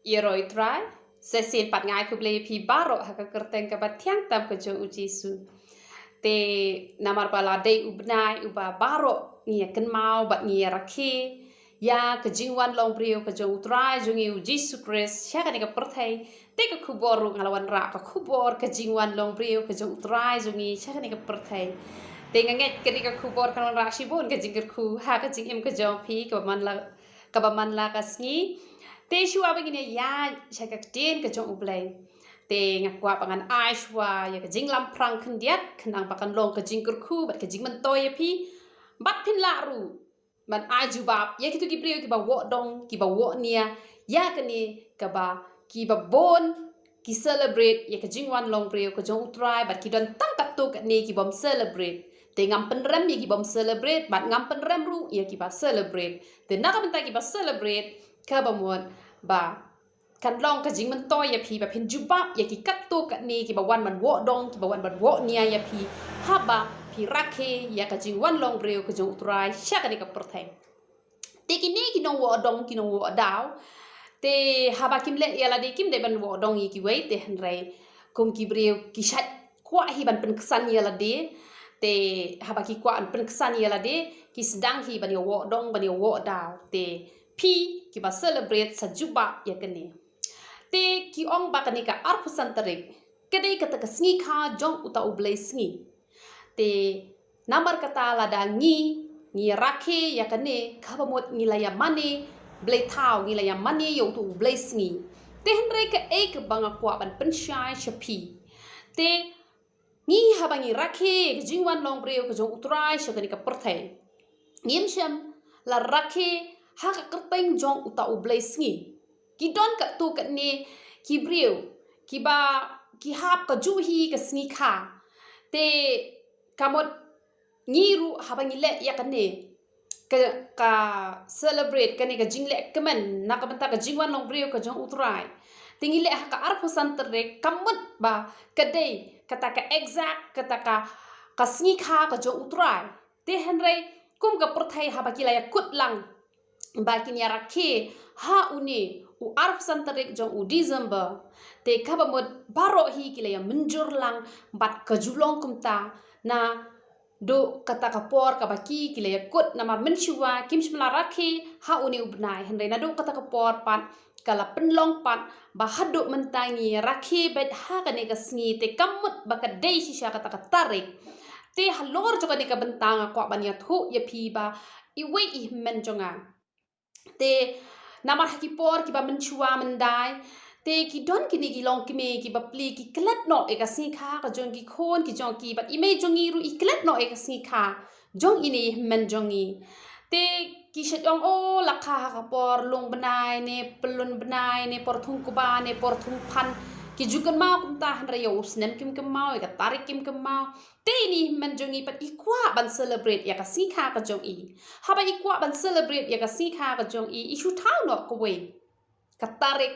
Yeroi try, sesin pat ngai ku play pi baro haka kerteng ke batiang tam ke jo ujisu. Te namar bala dei ubnai uba baro ngia ken mau bat ngia rakhe ya ke jingwan long brio ke jo utrai jo ngi ujisu kris syaka ni ke perthai te ke kuboru ngalawan ra ke kubor ke jingwan long brio ke jo utrai jo ngi syaka ni ke perthai. Te nganget ke ni ke kubor kan ra shibun ke jingir ku ha ke jingim ke jo pi ke man la kasngi te shua begini ya syaka tin ke jong ublay te ngakwa pangan aishwa ya ke jing lam prang kendiat kenang pakan long ke jing kurku bat ke jing mentoy ya pi bat pin laru ban ajubab ya kitu kibriyo ki ba wo dong ki ba wo nia ya kini ke ba ki ba bon ki celebrate ya ke jing wan long brio ke jong utrai bat ki don tang kat tu kat ni ki bom celebrate te ngam penrem ya ki bom celebrate bat ngam penrem ru ya ki ba celebrate te nak bentai ki ba celebrate ka ba muat ba kan long ka jing man toy ya pi ba pin jubab ya ki kat tu kat ni ki ba wan man wo dong ki ba wan man wo nia ya pi ha ba pi rakhe ya ka jing wan long breu ka jong utrai sha ka ni ka pertheng te ki ni ki nong wo dong ki nong wo daw te ha ba kim le ya la de kim de ban wo dong yi ki wei te han rei kum ki breu ki shat kwa hi ban pen kesan ya la de te ha ba ki kwa an pen kesan ya la de ki sedang hi ban yo wo dong ban yo wo daw te pi ki ba celebrate sa juba ya kene te ki ong ba kani ka arpusan tarik kedai kata ka sngi kha jong uta ublay sngi te namar kata la da ngi rakhe ya kane ka ba mot ngi la ya mane blay thau ngi la ya mane yo tu ublay sngi te henre ka e ka banga kwa ban pen shai shapi te ngi ha ba ngi rakhe jingwan long breu ka jong utrai shakani ka perthai ngim sham la rakhe ha ka kerteng jong uta ublay sngi ki don ka tu ka ne ki breu ki ba ki hap ka ju hi ka sngi kha te kamot ngiru ha ba ngi le ya ka ne ka celebrate ka ne ka jingle kemen na ka banta ka jingwan long breu ka jong utrai tingi le ha ka arpusan terek kamot ba ka dei kata ka exact kata ka sngi kha ka jong utrai te henrei kum ka perthai ha ba ki la ya kut lang bakin ya rakhe ha uni u arpusan tarik jong u December te kaba mod baro hi kila ya menjur lang bat kajulong kumta na do kata kapor kabaki kila ya kut nama menshua kim shmla rakhe ha uni ubnai henre na do kata kapor pat kala penlong pat bahaduk mentangi rakhe bet ha kane ka sngi te kamut baka dei shisha kata ka tarik te halor joka ni ka bentang kwa banya thu ya phi ba iwe I men jonga te namar haki por ki ba menchua mendai te ki don ki ni ki long ki me ki ba pli ki klet no e ka si kha ka jong ki khon ki jong ki but ime jongi ru I klet no e ka si kha jong ini men jongi te ki shejong o la kha ka por long benai ne pelun benai ne por thung kuba ne por thung phan ki jukan mau kum ta han rayo snem kim kim mau e ka tarik kim kim mau te ini men jongi pat ikwa ban celebrate ya ka si kha ka jong I ha ba ikwa ban celebrate ya ka si kha ka jong I isu thau no ko we ka tarik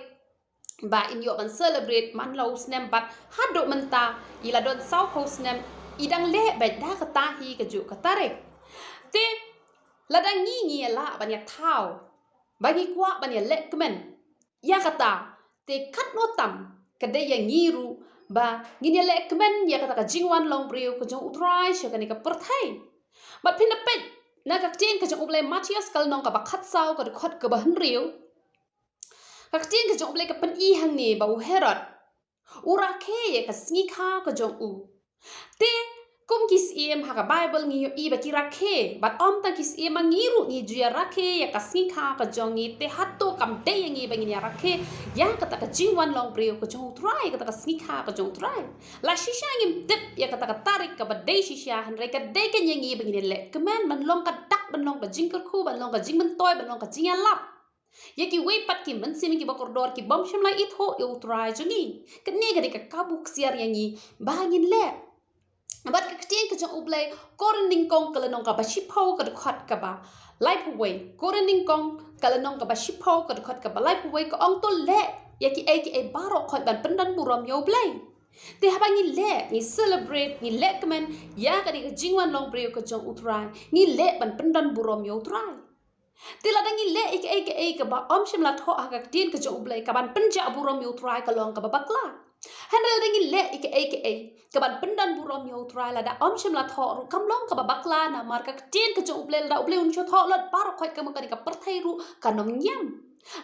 ba in yo ban celebrate man lo snem bat hado menta ila don sau ho snem idang le ba da ka ta hi ka ju ka tarik te ladang ngi la ban ya thau ba ngi kwa ban ya le kmen ya kata te khat no tam kada ya ngiru ba ngi le kmen ya kata ka jingwan long breu ka jong utrai sha ka ni ka perthai bat phin na pet na ka tin ka jong ublai Matthias kal nong ka ba khat sau ka khot ka ba han riu ka tin ka jong ublai ka pen I hang ni ba u Herod ura khe ya ka sngi kha ka jong u te kum kis em ha ka Bible ngi yo I ba ki rakhe bat om ta kis em ngiru ni ju ya rakhe ya ka sngi kha ka jong I te hatto kam de ngi ba ngi ya rakhe ya kata ka jingwan long breu ka jong try kata ka sngi kha ka jong try la shisha ngim dip ya kata ka tarik ka ba de shisha han re ka de ka ngi ba ngi le kemen man long ka dak ban long ka jingker khu ban long ka jingman toy ban long ka jinga lap ya ki wei pat ki man sim ki ba kordor ki bom sham la it ho yo try jongi ka ne ga de ka kabuk siar yangi ba ngin le bat ka ktin ka jong ublay korending kong kala nong ka ba shipho ka khot ka ba life away korending kong kala nong ka ba shipho ka khot ka ba life away ka ong to le ya ki e baro khot ban pendan burom yo blay te ha ba ngi le ni celebrate ni le kmen ya ka ni ka jingwan long breu ka jong utrai ni le ban pendan burom yo trai tila dangi le ik ka ba shim la tho ha ka tin ka jo ublai ka ban penja burom yu try ka long ka ba bakla handle dangi le ik ka ban pendan burom yu try la da shim la tho ru kam long ka ba bakla na mar ka tin ka jo ublai da ublai un cho tho lot bar khoi ka ma ka par thai ru ka nom nyam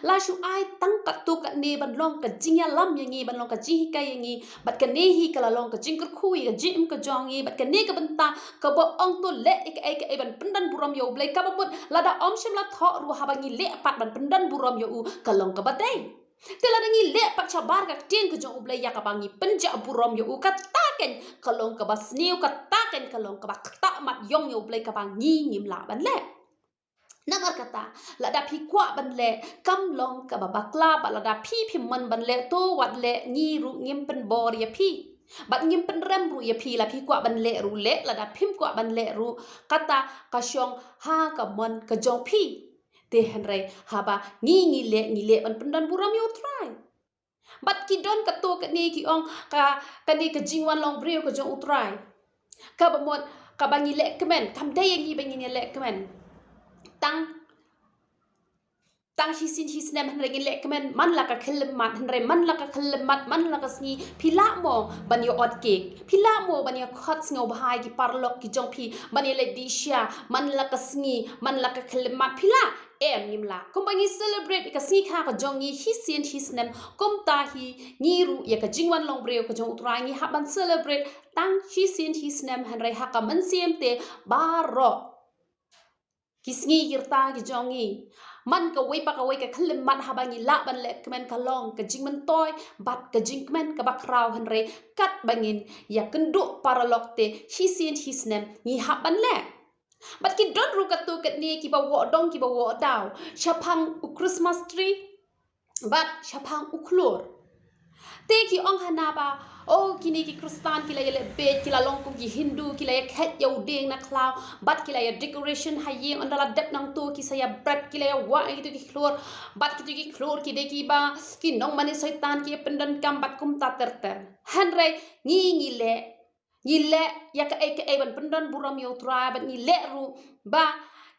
la shu ai tang ka tu ka ne ban long ka jingya lam yangi ban long ka ji ka yangi bat ka ne hi ka la long ka jing ka khui ka jim ka jongi bat ka ne ka ban ta ka bo ong to le ik ban pendan burom yo blai ka ba mut la da shim la tho ru ha bangi le pat ban pendan burom yo u ka long ka ba dai tela dangi le pak chabar ka tin ka jong ublai ya ka bangi penja burom yo u ka taken ka long ka ba sniu ka taken ka long ka ba ta mat yong yo blai ka bangi ngim la ban le namar kata lada phi kwa ban le kam long ka ba bakla ba lada phi man ban le to wat le ngi ru ngim pen bor ya phi bat ngim pen rem ru ya phi la phi kwa ban le ru le lada phim kwa ban le ru kata ka syong ha ka mon ka jong phi te henre haba ngi le ban pendan buram yo try bat ki don ka to ka ni ki ong ka ni ka jingwan long brio ka jong utrai ka ba mon ka bangi le kemen kam dai ngi bangi le kemen tang hisin hisnem henre le kemen man la ka khlemat henre man la ka khlemat man la ka sni phila mo ban yo ot cake phila mo ban yo khot sngo bhai ki parlok ki jong phi ban le disha man la ka sni man la ka khlemat phila em nim la kom bangi celebrate ka sni kha ka jong ni hisin hisnem kom ta hi ni ru ya ka jingwan long breo ka jong utrai ni ha ban celebrate tang hisin hisnem henre ha ka man siam te baro kisngi girta ki jongi man ka wei pa ka wei ka khlim mat ha bangi la ban le kmen ka long ka jing man toy bat ka jing kmen ka bak raw henre kat bangin ya kendu paralok te hisin hisnem ni ha ban le bat ki don ru ka tu kat ni ki ba wo dong ki ba wo daw shapang u Christmas tree bat shapang u klor te ki ong hana ba oh kini ki Kristan kila yele bet kila longku ki Hindu kila ya khet ya udeng na klaw bat kila ya decoration haye ondala dep nang to ki saya bread kila ya wa itu ki klor bat ki klor ki de ki ba ki nong mani setan ki pendan kam bat kum ta ter hanre ngi le ya ka ban pendan buram yo tra bat ngi le ru ba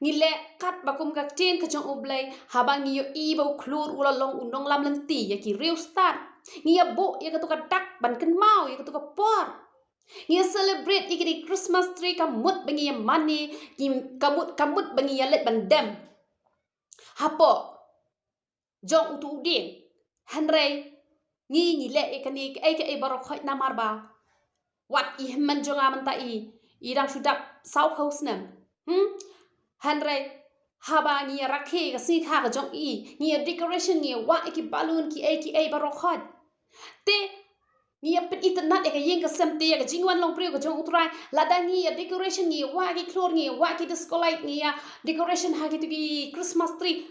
ngile kat bakum ka tin ka jong oblay habang yo ibo klur ula long unong lam lenti ya ki real start ngia bo ya ka tuka dak ban ken mau ya ka tuka por ngia celebrate ikiri Christmas tree ka mut bangi ya money ki kamut bangi ya let ban dem hapo jong utu udin hanre ngi le ikani ka barok khoi namar ba wat I man jonga man ta I dang sudap south house nem hanre haba ni rakhe ka si kha ka jong ni decoration ni wa ki balloon ki barok khot te ni pet internet ka yeng ka semte ka jingwan long pre ka jong utrai lada ni decoration ni wa ki klor ni wa ki disco light ni decoration ha ki tu ki Christmas tree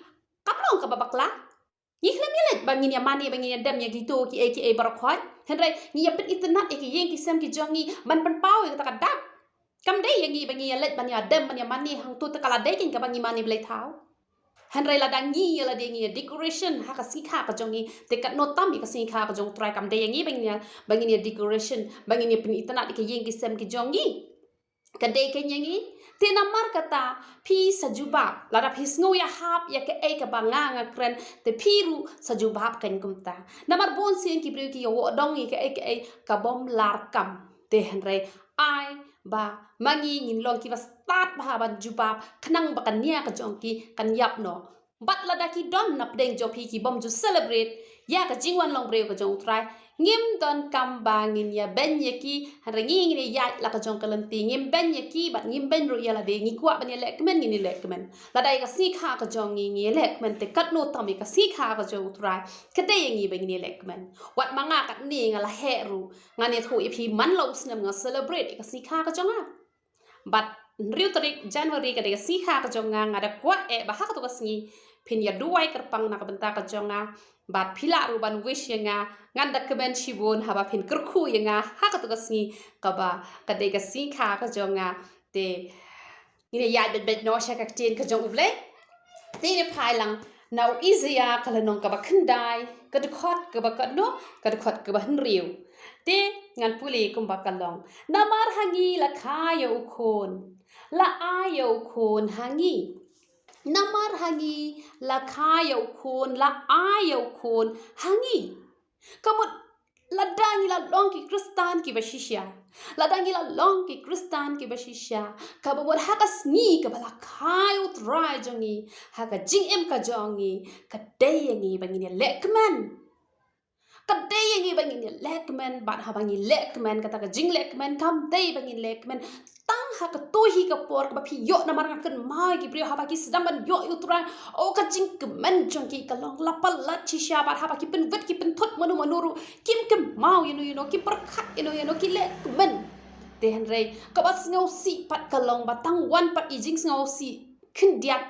kaplong ka babakla ni khlemelet bangin ya mani bangin ya dem ya gitu ki barok khot hanre ni pet internet ka yeng ki sem ki jong ni man pan pau ka ta ka dak kam dai yangi bangi ya let banya dem banya mani hang tu takala dai kin ka bangi mani blai thau hanrai la dangi ya la dengi decoration ha ka sikha ka jongi te kat no tam ka sikha ka jong try kam dai yangi bangi ni decoration bangi ni pin itana ke yengi sem ki jongi ka dai ke yangi te namar kata phi sajuba la da phi sngo ya hap ya ke ka banga nga kren te phi ru sajubab kan kumta namar bon sin ki bri ki yo dongi ke ka bom lar kam te hanrai ai ba mangi ngin long ki ba start ba ban jubab khnang ba kan nia ka jong ki kan yap no bat la da ki don nap deng jo phi ki bom ju celebrate ya ka jingwan long breu ka jong try ngim don kam ba ngin ya ben ye ki rangi ngin ya la ka jong kalanti ngim ben ye ki bat ngim ben ru ya la de ngi kwa ban ye le kmen ngin le kmen la dai ka si kha ka jong ngi le kmen te kat no tam ka si kha ka jong try ka de ngi ba ngi le kmen wat manga kat ni nga la he ru nga ne thu phi man lo snem nga celebrate ka si kha ka jong but riu tarik January ka de si kha ka jong nga da kwa ba ha ka to ka sngi phin ya duai kerpang na ka benta ka jonga bat phila ru ban wish nga nganda keben shibon haba phin kerkhu nga ha ka to ka sngi ka ba ka de ka si kha ka jonga te ni ya bet no sha ka tin ka jong uble te ne phai lang now easier ka la nong ka ba khandai ka de khot ka ba ka no ka de khot ka ba hin riu te ngan puli kum ba kalong namar hangi la kha yo khon la ayo khon hangi namar hangi la kayau kon la ayau kon hangi kamut ladangi la long ki kristan ki bashisha ladangi la long ki kristan ki bashisha kabamot hakas ni kabala kayu try jongi haka jing em ka jongi kadeyangi bangini lekman kadeyangi bangini lekman bat habangi lekman kata ka jing lekman kam day bangin lekman tang haka tohi ka por ka phi yo na marang kan mai ki brio habaki sedang ban yo utrai o ka jing kemen jongi ka long lapal lat chisha bat habaki pen vet ki pen thot manu manuru kim kem mau you know ki perkhat you know ki lekman Dehan rei kabat ngau si pat kalong batang wan pat ijing ngau si kindiat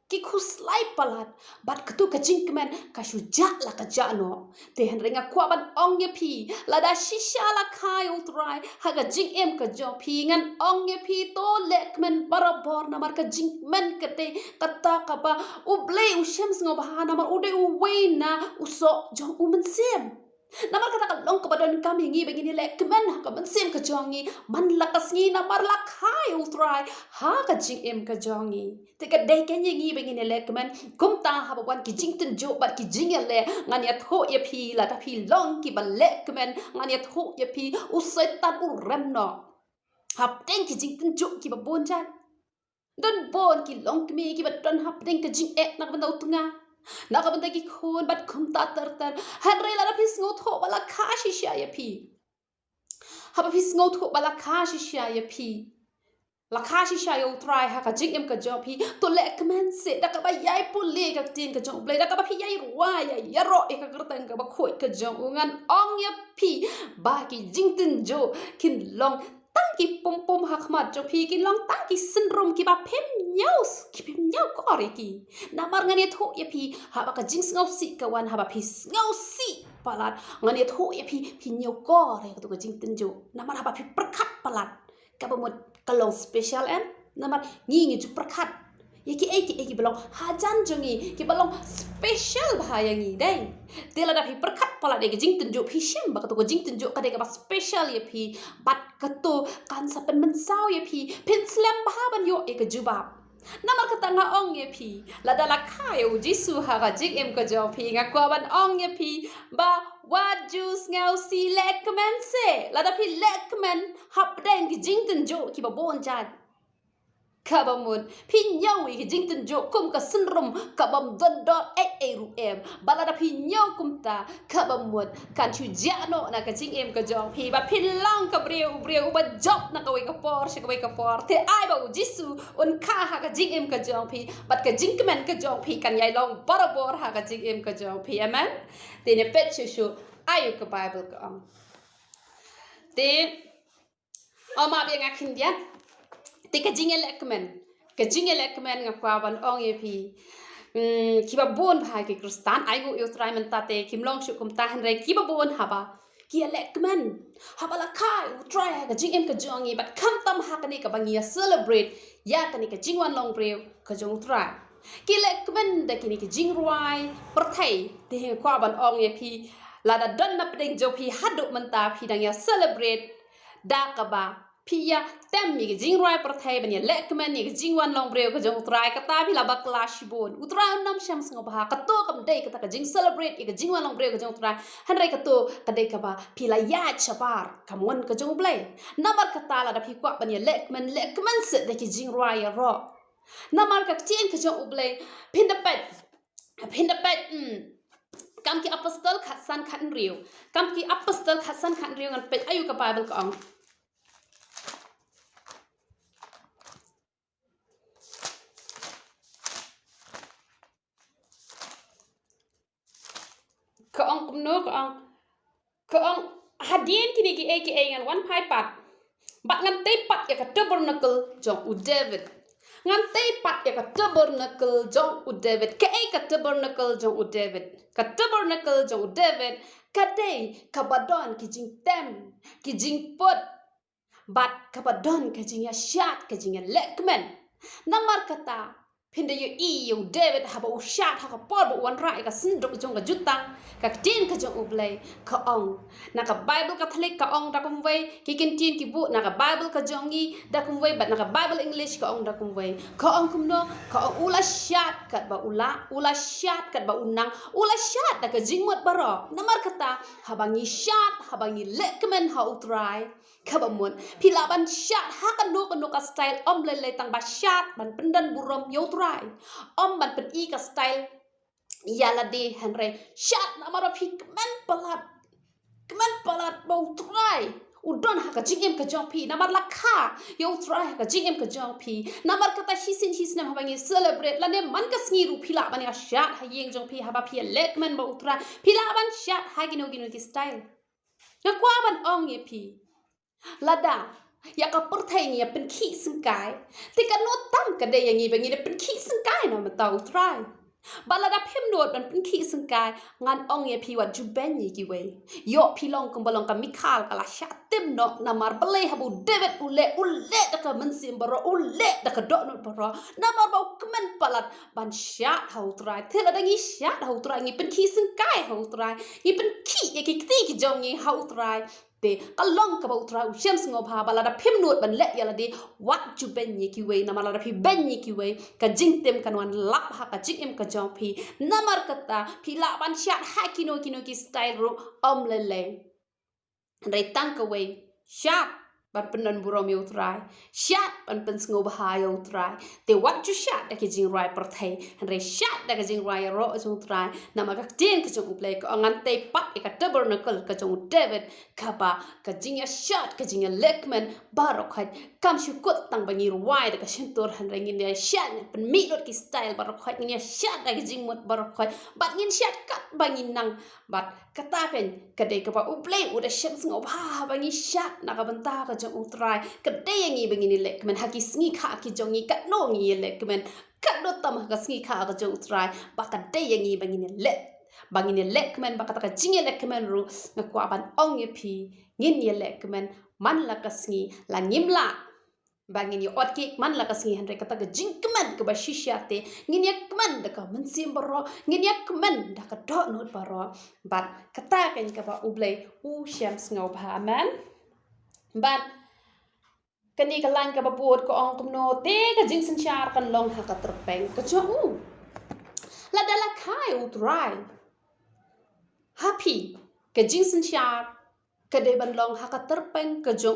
ki khuslai palat bat ketu kajing kemen kashuja la kaja no Dehan rei ngakwa ban ong ye pi lada shisha la kai utrai haga jing em ka jo pi ngan ong ye pi to lekmen barabor namar ka jing men kete kata kapa uble ushem ngau bahana namar ude uwena uso jong umen sem namar kata kalong kebadan kami ngi begini lekmen ka mensem ka jongi man lakas ngi namar lakai utrai ha ka jing em ka jongi te ka dei ken ngi begini lekmen kum ta ha bawan ki jing ten jo bat ki jing le ngan ya tho ye phi la ta phi long ki ba lekmen ngan ya tho ye phi usai tan u rem no hap teng ki jing ten jo ki ba bon jan don bon ki long ki mi ki ba don hap teng ka jing ek nak ban dau tunga nakabanda ki khon bat khum ta tar hanre la phis ngo tho bala khashi sha ya phi haba phis ngo tho bala khashi sha ya phi la khashi sha yo try ha ka jing em ka job phi to le kmen se da ka ba yai pu le ka tin ka jong ble da ka ba phi yai ruwa ya ro e ka kertang ka ba khoi ka jong ngan ong ya phi ba ki jing tin jo kin long tang ki pom pom ha khmat jo phi kin long tang ki syndrome ki ba phem nyaus ki phem nyau ko re ki namar ngani tho ye phi ha ba ka jing ngau si ka wan ha ba phi ngau si palat ngani tho ye phi nyau ko re ka to ka jing tin jo namar ha ba phi prakhat palat ka ba mod kalong special en namar ngi ju prakhat yaki eki belong hajan jongi ki belong special bahaya ngi dai tela da phi prakhat pala de jing tunjuk phi shim ba ka to jing tunjuk ka de ka special ye phi bat ka to kan sa pen men saw ye phi pin slam ba ban yo e ka jubab namar kata nga ong ye phi la da la khai u jisu ha ga jing em ka jo phi nga kwa ban ong ye phi ba what juice ngau si lekmen se la da phi lekmen hap deng ki jing tunjuk ki ba bon jan kabamud pinyaw ki jing tunjuk kum ka syndrome kabam dodot ru em balada pinyaw kum ta kabamud kan chu jano na ka jing em ka jong phi ba pinlang ka breu ba job na ka we ka por shi ka we ka por te ai ba jisu un kha ha ka jing em ka jong phi bat ka jing kemen ka jong phi kan yai long barabor ha ka jing em ka jong phi amen te ne pet chu ayu ka bible ka te ama bi nga khindian te ka jing lekmen nga kwa ban ong ye phi kiba bon bha ki kristan ai go yotrai man ta te kimlong shu kum ta han re kiba bon haba ki lekmen haba la kai try ka jing em ka jongi but kam tam ha ka ni ka bangia celebrate ya ka ni ka jing wan long breu ka jong try ki lekmen da ki ni ka jing ruai per thai te kwa ban ong ye phi la da don na pdeng jo phi hadu man ta phi dang ya celebrate da ka ba Pia tem mi jing roi per thai ban ya lekmen ni jing wan long breu ka jong trai ka ta bi la ba clash bon utra nam sham sang ba ka to kam dei ka ta ka jing celebrate ka jing wan long breu ka jong trai han rai ka to ka dei ka ba pi la ya chabar kam wan ka jong blai namar ka ta la da pi kwa ban ya lekmen se de ki jing roi ya ro namar ka tien ka jong ublai pin da pet kam ki apostol khatsan khan riu ngan pet ayu ka bible ka ong Keong kumno keong hadien kini ki eki ngan wan pai pat bat ngan te pat ya ka tabernacle jong u David ngan te pat ya ka tabernacle jong u David ka ka tabernacle jong u David ka tabernacle jong u David ka dei ka badon ki jing tem ki jing pot bat ka badon ka jing ya shat ka jing ya lekmen namar kata Pinda yo David haba ushat haka por bu wan rai ka sindok jong ka jutang ka tin ka jong ublay ka ong naka Bible Catholic ka ong da kumway kikin tin ki bu naka Bible ka jongi da kumway bat naka Bible English ka ong da kumway ka ong kumno ka ong ula shat kat ba ula shat kat ba unang ula shat da ka jingmot baro namar kata habangi shat habangi lekmen ha utrai kabamun pilaban shat hakan no ka style lele tang ba shat ban pendan burom yotrai ban pen I ka style yala de henry shat namara pi kemen palat bau trai udon haka jingem ka jong pi namar lakha yotrai haka jingem ka jong pi namar kata hisin hisnem habangi celebrate lane man ka sngiru pila ban ya shat ha yeng jong pi haba pi lekmen bau trai pilaban shat hagino gino ki style ngakwa ban ong ye pi lada ya ka perthai ni pen khi sengkai tika no tam ka de yang i bangi pen khi sengkai no ma tau try balada phem not ban pen khi sengkai ngan ong ye pi wat ju ben ni ki we yo pi long kum balong ka mikhal kala sha tim no namar bele habu David ule da ka mensim baro ule da ka dok no baro namar bau kemen palat ban sha hau try thela da ngi sha hau try ngi pen khi sengkai hau try ngi pen khi ye ki ti ki jong ngi hau try te kalong ka bau tra ushem sngo pha bala da phim not ban le yala de wat ju ben ni ki we na mala da phi ben ni ki we ka jing tem kan wan lap ha ka jing em ka jong phi namar kata phi la ban shat ha kino ki style ro le re tang ka we shat ban penan burom yo trai shat ban pen sngo ba yo trai te wat ju shat da ki jing rai per thai re shat da ka jing rai ro zo trai na ma ka tin ka jong play ka ngan te pat ka tabernacle ka jong David ka ba ka jing ya shat ka jing ya lekman baro khat kam shu kut tang ba ni rai da ka shin tor han rengin ya shat pen mi dot ki style baro khat ni ya shat da ki jing mot baro khat bat ngin shat kat ba ngin nang bat kata pen ka de ka ba u play u da shem sngo ba ba ngi shat na ka banta ka jong utrai kade yangi bengini lek men haki sngi kha ki jongi kat no ngi lek men kat do tam ka sngi kha ka jong utrai ba kade yangi bengini lek men ba kata ka jinge lek men ru ngakwa ban ong ye pi ngin ye lek men man la ka sngi la ngimla bangin yo ot ki man la ka sngi henre kata ka jing kemen ka ba shishate ngin ye kemen da ka mensim baro ngin ye kemen da ka do not baro bat kata kan ka ba ublay u shem sngo ba man but kani kalan ka babuot ko ang kumno te ka jing sanchar kan long ha ka terpeng ka cho la dala khai utrai happy ka jing sanchar ka de ban long ha ka terpeng ka jo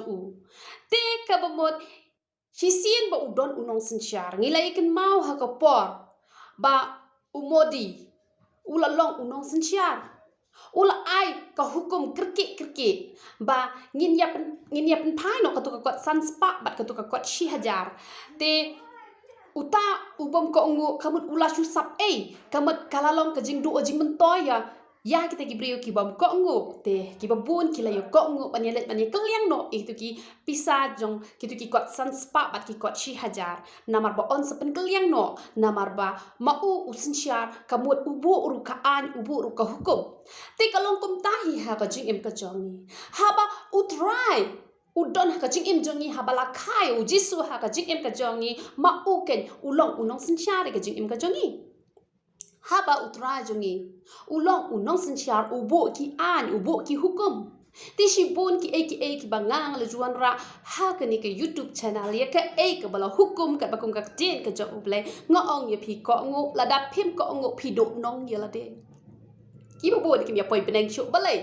te ka bamot hisien ba udon unong sanchar ngilai kan mau ha ka por ba umodi ulalong unong sanchar ula ai ka hukum kerki ba ngin ya pen thai no ka tu ka kot san spa bat ka tu ka kot shi hajar te uta ubom ko ngu kamut ula shu sap kamat kalalong ka jing du jing mentoya ya kita ki brio ki bam ko ngu te ki babun ki la yo ko ngu ban yelet ban ye kelyang no itu ki pisa jong ki tu ki kot san spa bat ki kot shi hajar namar ba on sepen kelyang no namar ba mau usin syar kamut ubu ru ka an ubu ru ka hukum te kalong kum tahi ha ka jing em ka jongi haba utrai udon ha ka jing em jongi habala khai u jisu ha ka jing em ka jongi ma u ken ulong unong sin syar ka jing em ka jongi haba utrai jongi ulong unong sin syar ubu ki an ubu ki hukum ti shi bon ki ki bangang le juan ra ha ka ni ka YouTube channel ya ka ka bala hukum ka bakum ka tin ka jo uble ngo ong ye phi ko ngo la da phim ko ngo phi do nong ye la de ki bo bon ki ya poi beneng shu balai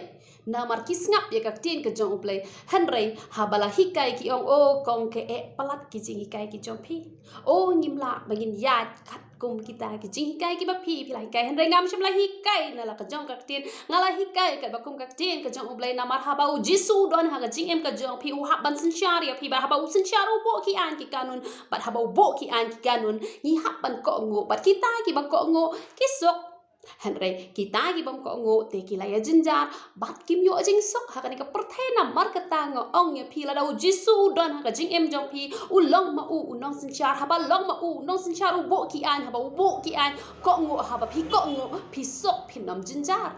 na mar ki snap ya ka tin ka jong uble hanrei ha bala hikai ki ong o kong ke palat ki jing hikai ki jong phi o ngimla bangin ya khat kum kita ki jing hikai ki ba phi lai kai hanrei ngam shim la hikai na la ka jong ka tin ngala hikai ka bakum ka tin ka jong uble na mar ha ba u jisu don ha ka jing em ka jong phi u ha ban sin shari ya phi ba ha ba u sin sharu bo ki an ki kanun bat ha ba bo ki an ki kanun ni ha ban ko ngo bat kita ki ba ko ngo ki sok Henry kita gi bom ko ngo te ki la ya jinjar bat kim yo jing sok ha ka ni ka perthena mar ka ta ngo ong ya phi la da jisu don ha ka jing em jong phi u long ma u nong sin char ha ba long ma u nong sin char u bo ki an ha ba u bo ki an ko ngo ha ba phi ko ngo phi sok phi nam jinjar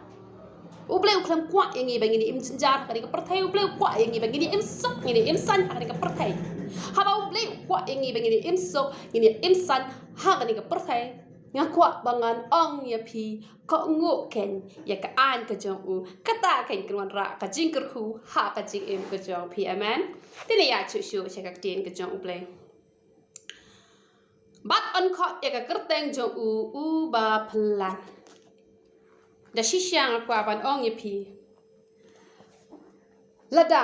u ble u klam kwa yang ngi ba ngi im jinjar ka ni ka perthai u ble kwa yang ngi ba ngi im sok ngi im san ha ka ni ka perthai haba ublay kwa ingi bangini imso ngini imsan hagani ka perthai ngakwa bangan ong ya pi ko ngo ken ya ka an ka jong u kata ken kwan ra ka jing ker khu ha ka jing im ka jong pi amen tini ya chu shu che ka tien ka jong ublay bat on kho ya ka kerteng jong u ba phlan da shisha kwa ban ong ya pi lada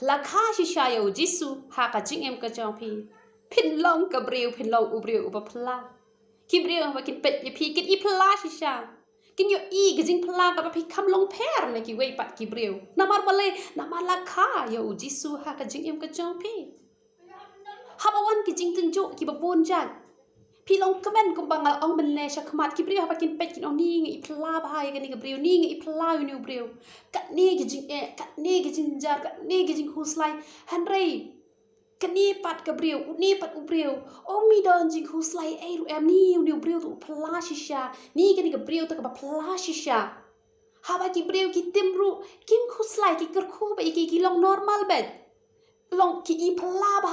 la kha shisha yo jisu ha ka jing im ka jong pi phin long ka briu phin long u briu u ba phla kim briu ba kin pet ya pi kin i phla shisha kin yo i ka jing phla ka ba pi kham long pher ne ki wei pat ki briu namar bale namar la kha yo jisu ha ka jing im ka jong pi ha ba wan ki jing tung jo ki ba bon jan pi long kamen kum bangal ong ben le sha khmat ki briu ha ba kin pet kin ong ni ngi i phla ba ha ya ka ni ka briu ni ngi i phla yu ni briu kat ni ki jing e kat ni ki jing jar kat ni ki jing huslai henry kani pat ka briu ni pat u briu o mi don jing huslai e ru em ni briu tu phla shisha ni kani ka briu ta ka ba phla shisha ha ba ki briu ki timru kim huslai ki ker khu ba ki long normal bet long ki i phla ba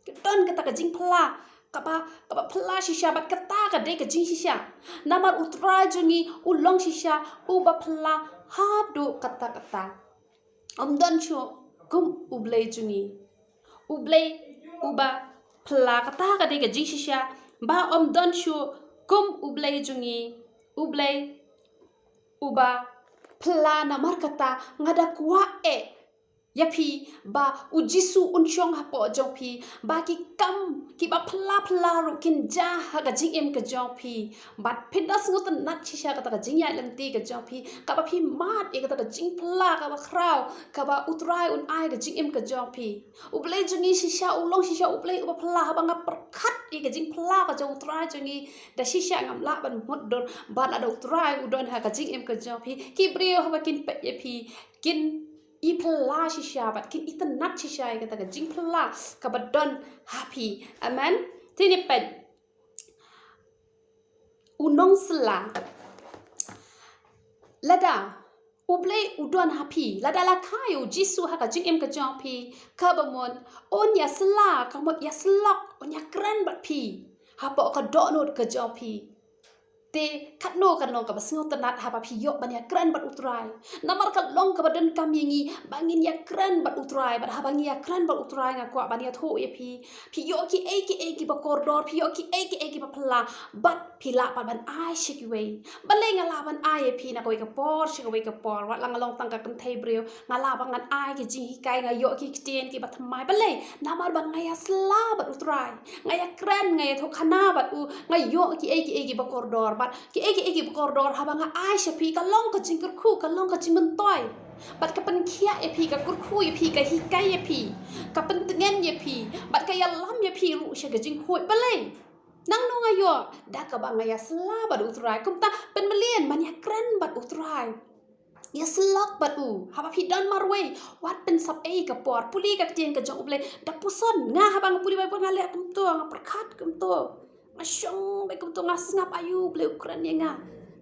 ka don ka ta ka jing phla ka ba phla shisha bat ka ta ka de ka jing shisha namar utra jungi u long shisha u ba phla ha do kata don chu kum ublay jungi ublay uba phla kata ka de ka jing shisha ba don chu kum ublay jungi ublay uba phla na mar kata ngada kwa e ya pi ba ujisu unchong ha po jong pi ba ki kam ki ba phla ru kin ja ha ga jing em ka jong pi bat pindas ngut nat shisha ka ta jing ya len ti ka jong pi ka ba pi mat e ka ta jing phla ka ba khrau ka ba utrai un ai ka jing em ka jong pi ublay jungi shisha ulong shisha ublay uba phla ha ba nga perkhat e ka jing phla ka jong utrai jungi da shisha ngam la ban mot don ba la da utrai udon ha ka jing em ka jong pi ki brio ha ba kin pe ya pi kin i phla shisha bat kin itan nat shisha ka ta jing phla ka ba don happy amen tini pen unong sla lada ublay udon happy lada la khayo jisu ha ka jing em ka jong pi ka ba mon on ya sla ka mo ya slok on ya kran bat pi ha po ka do not ka jong pi te kat no ka basngo tanat ha pa pi yo ban ya kran bat utrai namar ka long ka badan kam yingi bangin ya kran bat utrai bat ha bangi ya kran bat utrai nga kwa ban ya tho ya pi yo ki ki ba koridor pi yo ki ki ba phla bat pi la pa ban ai shiki wei bale nga la ban ai pi na ko ka por shiki wei ka por wat lang long tang ka kan thei breu nga la ba ngan ai ki ji kai nga yo ki tien ki ba thamai bale namar ban nga ya sla bat utrai nga ya kran nga ya tho khana bat u nga yo ki ba koridor bat ki koridor habanga ai shapi ka long ka jing kur khu ka long ka jing toy bat ka pan khia e pi ka kur khu e pi ka hi kai e pi ka pan tengen e pi bat ka ya lam e pi ru she ka jing khoi balai nang no ayo da ka banga ya sla bat utrai kum ta pen melien man ya kran bat utrai ya slok bat u haba pi don marway wat pen sap e ka por puli ka tien ka jong uble da puson nga habang puli ba ngale kum to nga perkhat kum to masyong ba kum to nga ngap ayu ble ukran nga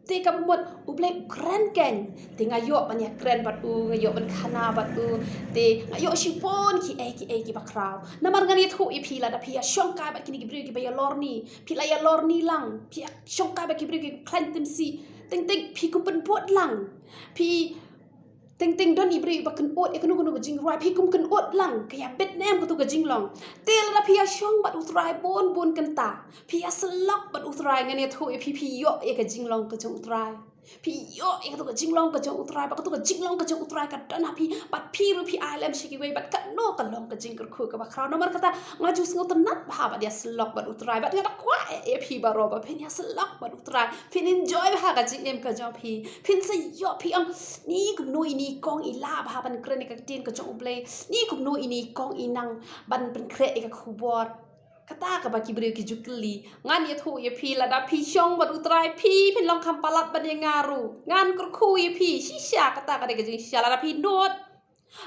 te ka bot uble ukran ken te nga yo ban ya kran bat u nga yo ban khana bat u te nga yo shipon ki bakraw namar nga ni thu i phila da phia shong ka bat kini gibri ki ba ya lorni phila ya lorni lang phia shong ka ba gibri ki klan tim si ting phi ku pen pot lang phi ting don ibri ba kan ot ekanu kanu jing rai phi kum kan ot lang kaya bet nem ku tu ka jing long tel ra phi shong bat utrai bon kan ta phi slok bat utrai ngani thu phi yo e ka jing long ka jong utrai phi yo e ka tu ka jing long ka jong utrai ba ka tu ka jing long ka jong utrai ka dan phi bat phi ru phi ilm shiki wei bat ka no ka long ka jing ku ka ba khrau no mar kata ngaju sngot nat ba ba dia slok bat utrai bat ka kwa e phi ba ro ba phi ya slok bat utrai phi enjoy ba ka jing em ka jong phi se yo phi ang ni kum no ini kong ila ba ban kren ka tin ka jong uble ni kum no ini kong inang ban pen kre ka khubor kata ka ba ki bre ki jukli ngan ye thu ye phi la da phi shong ba utrai phi phin long kham palat ban ye ngaru ngan kur khu ye phi shisha kata ka de ka jing shisha la da phi not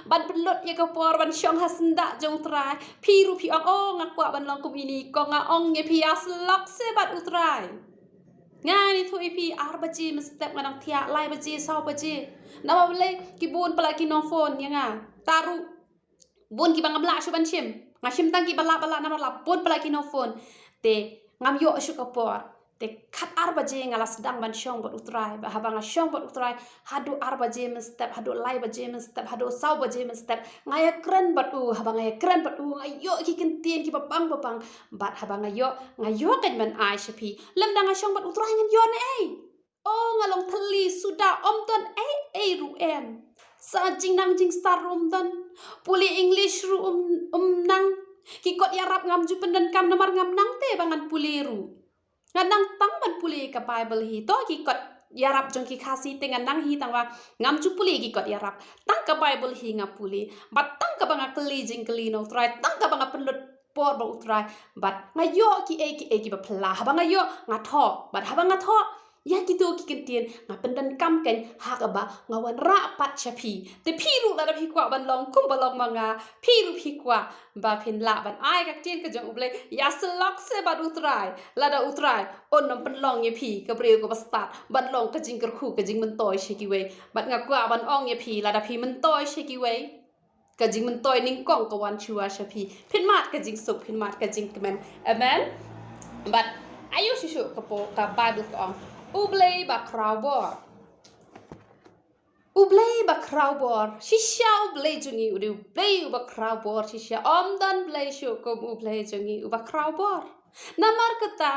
ban pelot ye ka por ban shong hasnda jong utrai phi ru phi ong ngakwa ban long kum ini kong nga ong ye phi aslok se bat utrai ngani thu pi arbaji mestep nganang thia lai baji sau baji nama bele ki bon pala ki no phone yanga taru bon ki bang abla shu ban chim ngashim tangki bala nama lapon pala kinofon te ngam yo asuk kapor te kat arba je ngala sedang ban syong bot utrai ba habang syong bot utrai hadu arba je step hadu lai ba je step hadu sau ba je step ngaya keren bot habang ngaya keren bot ngayo ki kentien ki papang bat habang ngayo kan man ai shapi lam dang syong bot utrai ngan yon ngalong thali suda omton ru em sa jing nang jing star omton puli english ru nang ki kot yarap ngam ju pendan kam nomor ngam nang te bangan puli ru nganang tang man puli ka bible hi to ki kot yarap jong ki khasi te nganang hi tangwa ngam ju puli ki kot yarap tang ka bible hi nga puli bat tang ka banga kli jing kli no try tang ka banga penlut por ba utrai bat ngayo ki ki ba phla ha banga yo nga tho bat ha banga tho ya gitu ki kentien nga pendan kam ken ha ka ba ngawan ra pat chapi te phiru la da phi kwa ban long kum ba long manga phiru phi kwa ba phin la ban ai ka tien ka jong uble ya selok se ba utrai la da utrai on nom pen long ye phi ka breu ko bastat ban long ka jing ka khu ka jing man toy she ki we bat nga kwa ban ong ye phi la da phi man toy she ki we ka jing man toy ning kong ka wan chua shapi phin mat ka jing suk phin mat ka jing kemen amen but ayu shu ka po ka bible ka ong ublei ba crowbor shisha ublei jungi ublei ba crowbor shisha omdan blei shu ko ublei jungi ba crowbor namar kata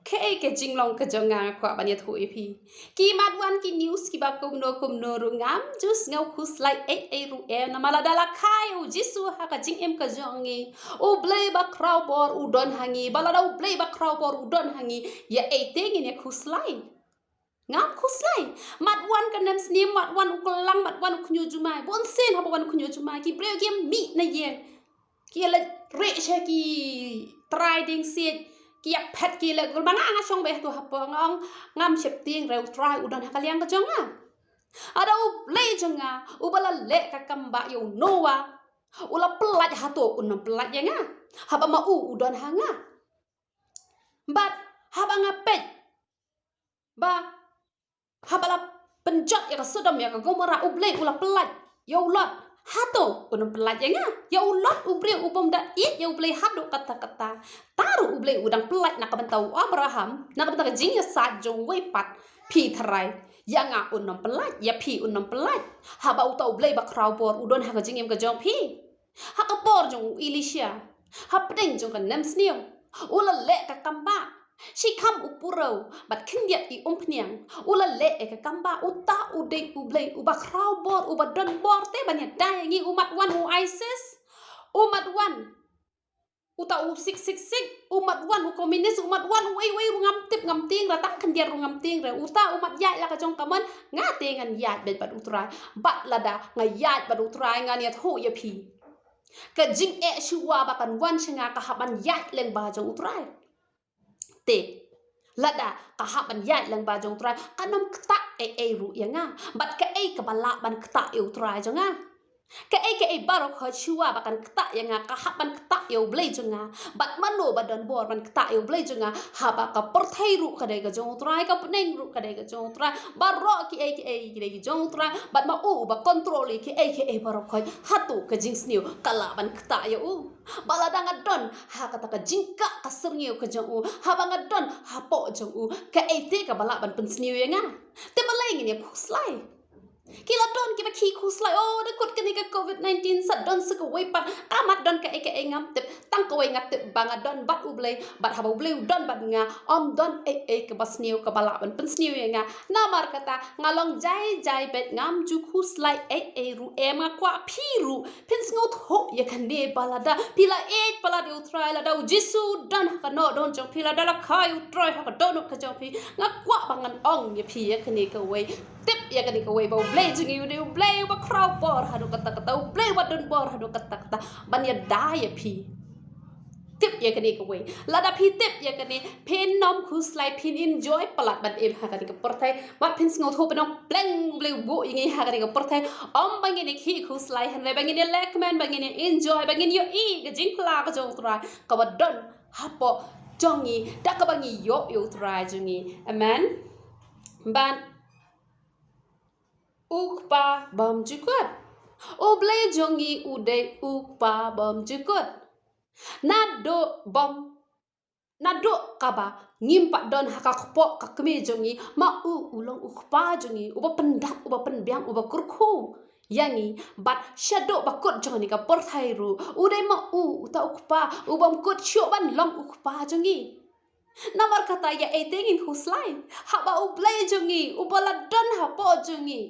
ke jinglong ke jonga kwa banya thu ipi ki madwan ki news ki ba kum no ru ngam jus ngau khus lai ru namala dala khai u jisu ha ka jing em ka jongi ublei ba crowbor udon hangi balada ublei ba crowbor udon hangi ya teng ne khus lai ngam khuslai matwan kanem snim matwan ukulang matwan kunyu jumai bonsen haba wan kunyu jumai ki breu game mi na yen ki la re she ki trading sit ki yak phet ki la gul banga anga chong be tu hapa ngam shep ting reu try udan hakaliang ka jonga ada u le jonga u bala le ka kamba yo noa ula pelat hato unam pelat yanga haba ma udan hanga but haba ngapet ba habala penjat ya Sodom ya Gomora ublei ula pelat ya ulat hato unum pelat ya nga ya ulat ubreu upom da it ya ublei hado kata-kata taru ublei udang pelat nak bentau Abraham nak bentau jing ya sa jong we pat pi tharai ya nga unum pelat ya pi unum pelat haba utau ublei ba crowbor udon ha jing em ka jong pi ha ka por jong Elisha ha pedeng jong kan nem sniu ula le ka kamba si kam upuro bat kindia I umpniang ula le ka kamba uta ude ublei uba crowbor uba don bor te banya dayangi umat wan u ISIS umat wan uta u 666 umat wan u komunis umat wan u wei ngam ting ra tak kindia ngam ting ra uta umat yai la ka jong kaman ngate ngan yat bet bat utrai bat lada ngayat bat utrai ngan yat ho ya pi ka jing shuwa ba kan wan chinga ka haban yat leng ba jong utrai te lada ka haban yat lang ba jong trai kanom kta ru yanga bat ka ka bala ban kta trai jonga ka barok ho chua ba kan kta yanga ka haban kta blei jonga bat mano badan bor ban kta blei jonga haba ka porthai ru ka dai ga jong trai ka pneng ru ka dai ga jong trai baro ki dai jong trai bat ma u ba control ki barok ho hatu ka jing sniu kala ban kta u baladang adon ha kata ka jingka ka serngeu ka jong u ha bang adon ha po jong u ka te ka bala ban pensniu yanga te balai ngi khuslai kila don ki ba ki khuslai da kut kani ka covid-19 sat don su ka wei pat amat don ka ngam te tang ka wei ngat te bang adon bat ublei bat ha ublei don bat nga om don ka basniu ka bala ban pensniu yanga namar kata ngalong jai bet ngam ju khuslai ru ema kwa phiru pinsngot ho ya kande balada pila pala de utrai la dau jisu dan ka no don jong pila dala khai utrai ha ka don ka jong pi ngakwa bangan ong ya pi ya kani ka wei tip ya kani ka wei ba blei jingi u blei ba crowd bor hadu kata blei wa don bor hadu kata ban ya da ya pi tip ya kani ka wei lada pi tip ya kani pin nom khuslai pin enjoy palat ban em ha kani ka porthai wat pin sngot ho penong pleng bleu bu ingi ha kani ka porthai om bangini ki khuslai han bangini lekman bangini enjoy bangini yo ga jingkla ka jong tra ka wadon hapo jongi da ka bangi yo tra jongi amen ban ukpa bam jukut oblei jongi ude ukpa bam jukut nado bom nado kaba ngimpa don hakakpo kakme jongi ma ulong ukpa jongi uba pendak uba penbiang uba kurku yangi bat shadow bakut jongi ka porthairu ude ma uta ukpa ubam kut shoban long ukpa jongi namar kata ya etengin huslai haba ublai jongi ubala don hapo jongi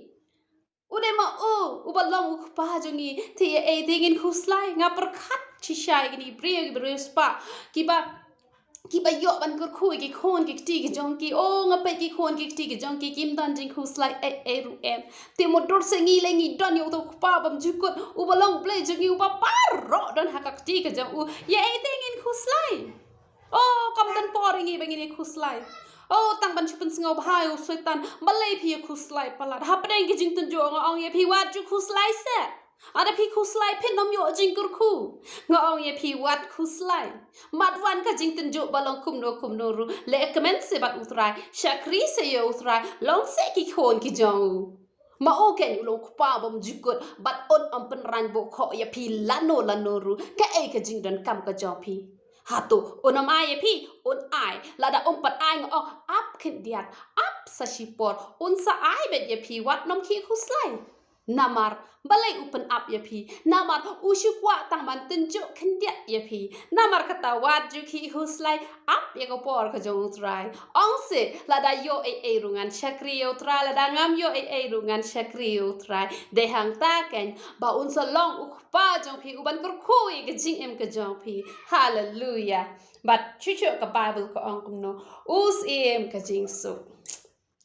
ude ma ubalong ukpa jongi ti ya etengin huslai ngaperkat chishai gini brio spa kiba yo ban kur khu ki khon ki ti ki jong ki ngape ki khon ki ti ki jong ki kim dan jing khu slai ru em ti motor se ngi le ngi don yo to pa bam jukut u balong play jing u pa ro don hakak ti ka jong u ye ngin khu slai kam dan por ngi ba ngi khu slai tang ban chupin sngau bhai u soitan balai phi khu slai palat hapdeng ki jing tun jo ong ye phi wat ju khu slai se ada pi khuslai pin nom yo jing kur khu ngong ye pi wat khuslai mat wan ka jing tin jo balong kum no ru le comment se bat utrai shakri se yo utrai long se ki khon ki jong ma o ken ulong pa bom jikut bat on am pen ran bo kho ye pi lano ru ka e ka jing dan kam ka jong pi hatu onam ai ye pi on ai lada pat ai ngo ap khin diat ap sa shipor on sa ai bet ye pi wat nom ki khuslai namar balai open up ya pi namar ushukwa tang man tenjo khendia ya pi namar kata wat ju ki huslai up ya ko por ka jong trai ong se lada yo rungan chakri yo trai lada ngam yo rungan chakri yo trai de hang ta ken ba un so long ukpa jong pi uban kur khu ye jing em ka jong pi hallelujah but chuchu ka bible ko ong kum no us em ka jing so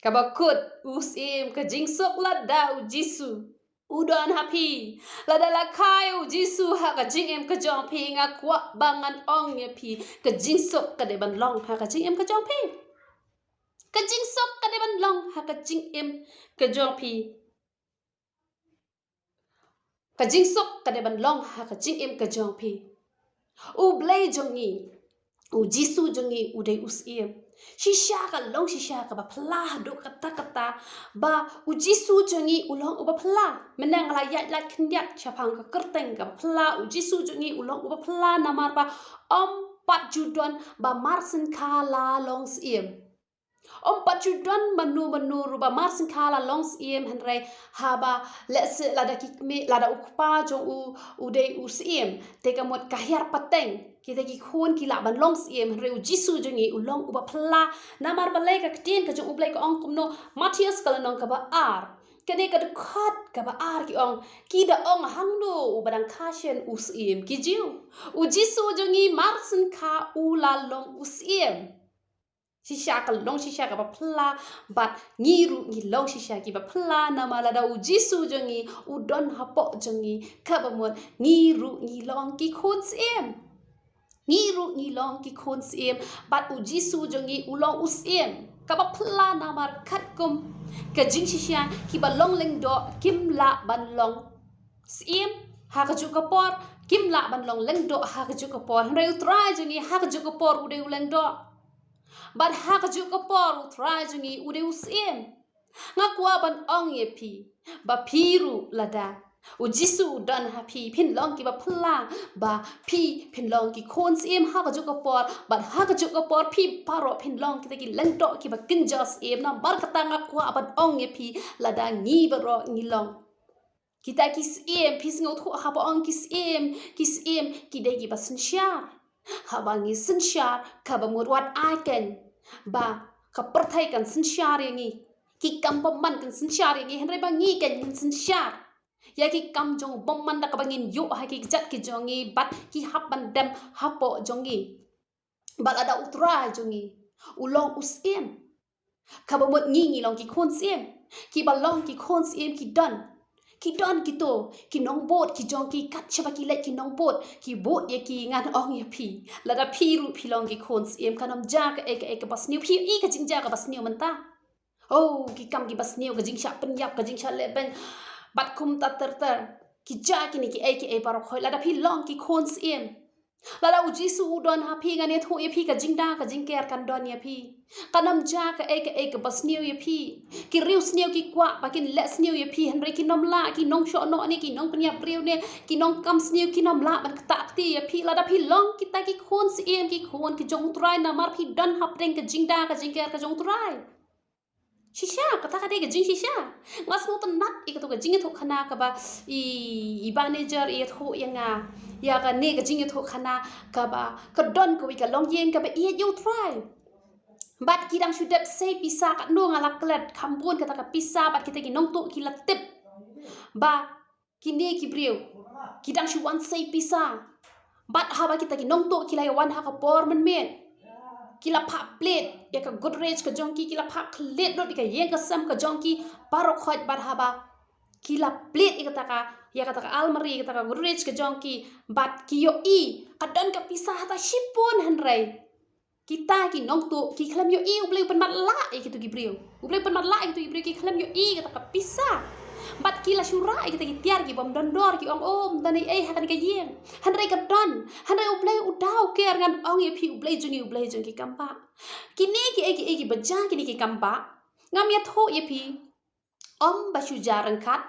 kabakut us em ka jing sok lada jisu udon happy ladala kayo jisu ha ka jing em ka jong pi nga kwa bangan ong ye pi ka jing sok ka de ban long ha ka jing em ka jong pi ka jing sok ka de ban long ha ka jing em ka jong pi ka jing sok ka de ban long ha ka jing em ka jong pi u blai jongi u jisu jongi u dei us em shisha ka long shisha ka ba phla do kata ba u jisu jongi ulong u ba phla menang la ya la khndiak chapang ka kerteng ka phla u jisu jongi ulong u ba phla namar ba pat judon ba marsin khala longs em pat judon manu ruba marsin khala longs em hanrai haba let's lada kikme lada ukpa jong u dei us em te ka mot kahyar pateng kita ki khon ki la ban long siem reu jisu jongi ulong uba phla namar balai ka tin ka jong ublai ka ong kumno Matthias kala nong ka ba ar kene ka khat ka ba ar ki ong ki da ong hangno ubadang khashen usiem ki jiu u jisu jongi marsin kha ula long usiem shisha ka long shisha ka ba phla bat ngiru ngi long shisha ki ba phla namala da u jisu jongi u don hapo jongi ka ba mon ngiru ngi long ki khon siem ngiru ngi long ki khon siem bat u jisu jongi ulong usiem ka ba phla namar khat kum ka jing shisha ki ba long leng do kim la ban long siem ha ka ju ka por kim la ban long leng do ha ka ju ka por reu trai jongi ha ka ju ka por u de leng do bat ha ka ju ka por u trai jongi u de usiem nga kwa ban ong ye pi ba piru lada u jisu dan ha pi phin long ki ba phla ba pi phin long ki khon sim ha ka ju ka por bat ha ka ju ka por pi paro phin long ki ta ki leng do ki ba kin jos em na bar ka ta nga kwa ban ong ye pi lada ngi ba ro ngi long kita kis em pis ngau thu ha ba ong kis em ki de ki ba sin sha ha ba ngi sin sha ka ba mur wat ai ken ba ka perthai kan sin sha re ngi ki kam pa man kan sin sha re ngi hen re ba ngi ken sin sha ya ki kam jong bom man da ka bangin yu ha ki jat ki jongi bat ki hap ban dem hapo jongi bal ada utra jongi ulong usiem ka ba mot ngi long ki khon siem ki ba long ki khon siem ki don ki to ki nong bot ki jong ki kat chaba ki let ki nong bot ki bot ye ki ngan ong ye pi la da pi ru pi long ki khon siem kanam ja ka ek bas niu pi i ka jing ja ka bas niu man ta ki kam ki bas niu ka jing sha pen yap ka jing sha le ben bat kum ta ter ki ja ki ni ki e paro khoi la da pi long ki khon siem Lada uji su udon hapi ngane thu ye pi ka jingda ka jingker kan don ye pi kanam ja ka e ka bas new ye pi ki riu snew ki kwa bakin let snew ye pi henry ki nom la ki nong sho no ni ki nong pnya priu ne ki nong kam snew ki nom la ban tak ti ye pi lada pi long kita ki khon si em ki khon ki jong trai na mar pi don hap deng ka jingda ka jingker ka jong trai shisha kata kata ke jing shisha ngas mo tan nat ikatu ke jing itu khana ka ba I manager I thu yanga ya ka ne ke jing itu khana ka ba ka don ko ka long yen ka ba I you try bat kidang sudap say pisa ka no ngala klet khambun kata ka pisa bat kita ki nong tu ki latip ba kini ki brio kidang shu wan say pisa bat haba kita ki nong tu ki lai wan ha ka por men men kila pak plate ya ka Godrej ka jongki kila pak plate lo dika yen ka sam ka jongki paro khoj bar haba kila plate ikata ka ya kata ka almari ikata ka Godrej ka jongki bat kiyo I kadon ka pisah hata shipon hanrai kita ki nong tu ki khlam yo I ublei pen mat la ikitu ki brio ublei pen mat la ikitu ki brio ki khlam yo I kata ka pisah bat kila syura kita ki tiar ki bom dondor ki om dani hakan ka yen hanrai ka don hanrai ublei udau ker ngan ong ye pi ublei jungi kampa kini ki baja kini ki kampa ngam ya tho ye pi om basu jarang kat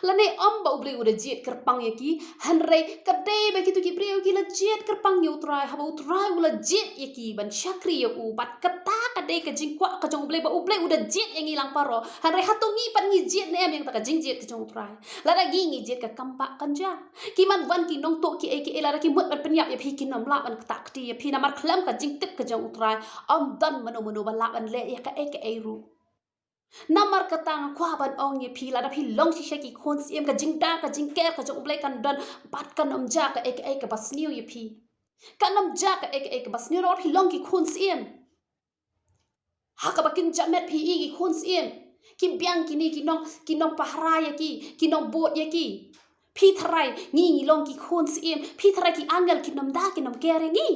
lane om ba ublei udah jet kerpang ye ki hanrai kade ba kitu ki brio ki la jet kerpang ye utrai haba utrai ula jet ye ki ban syakri ye u bat kata kade ka jingkwa ka jong ublei ba ublei udah jet yang ilang paro hanrai hatungi pan ngi jet ne em yang ta ka jing jet ka jong utrai lada gi ngi jet ka kampa kanja ki man wan ki nong to ki lada ki mut ban penyap ye pi ki nam la ban tak ti ye pi na mar khlam ka jing tip ka jong utrai om dan mano ban la ban le ye ka ru namar katang kwa ban ong ye pi lada pi long si shaki khon siem ka jingda ka jingker ka jong ublei kan don bat kan om ja ka ka bas new ye pi kan om ja ka ka bas new ro pi long ki khon siem ha ka bakin jamet pi I ki khon siem ki biang kini ki nong pahra ye ki nong bot ye ki pi tharai ngi long ki khon siem pi tharai ki angel ki nom da ki nom kere ngi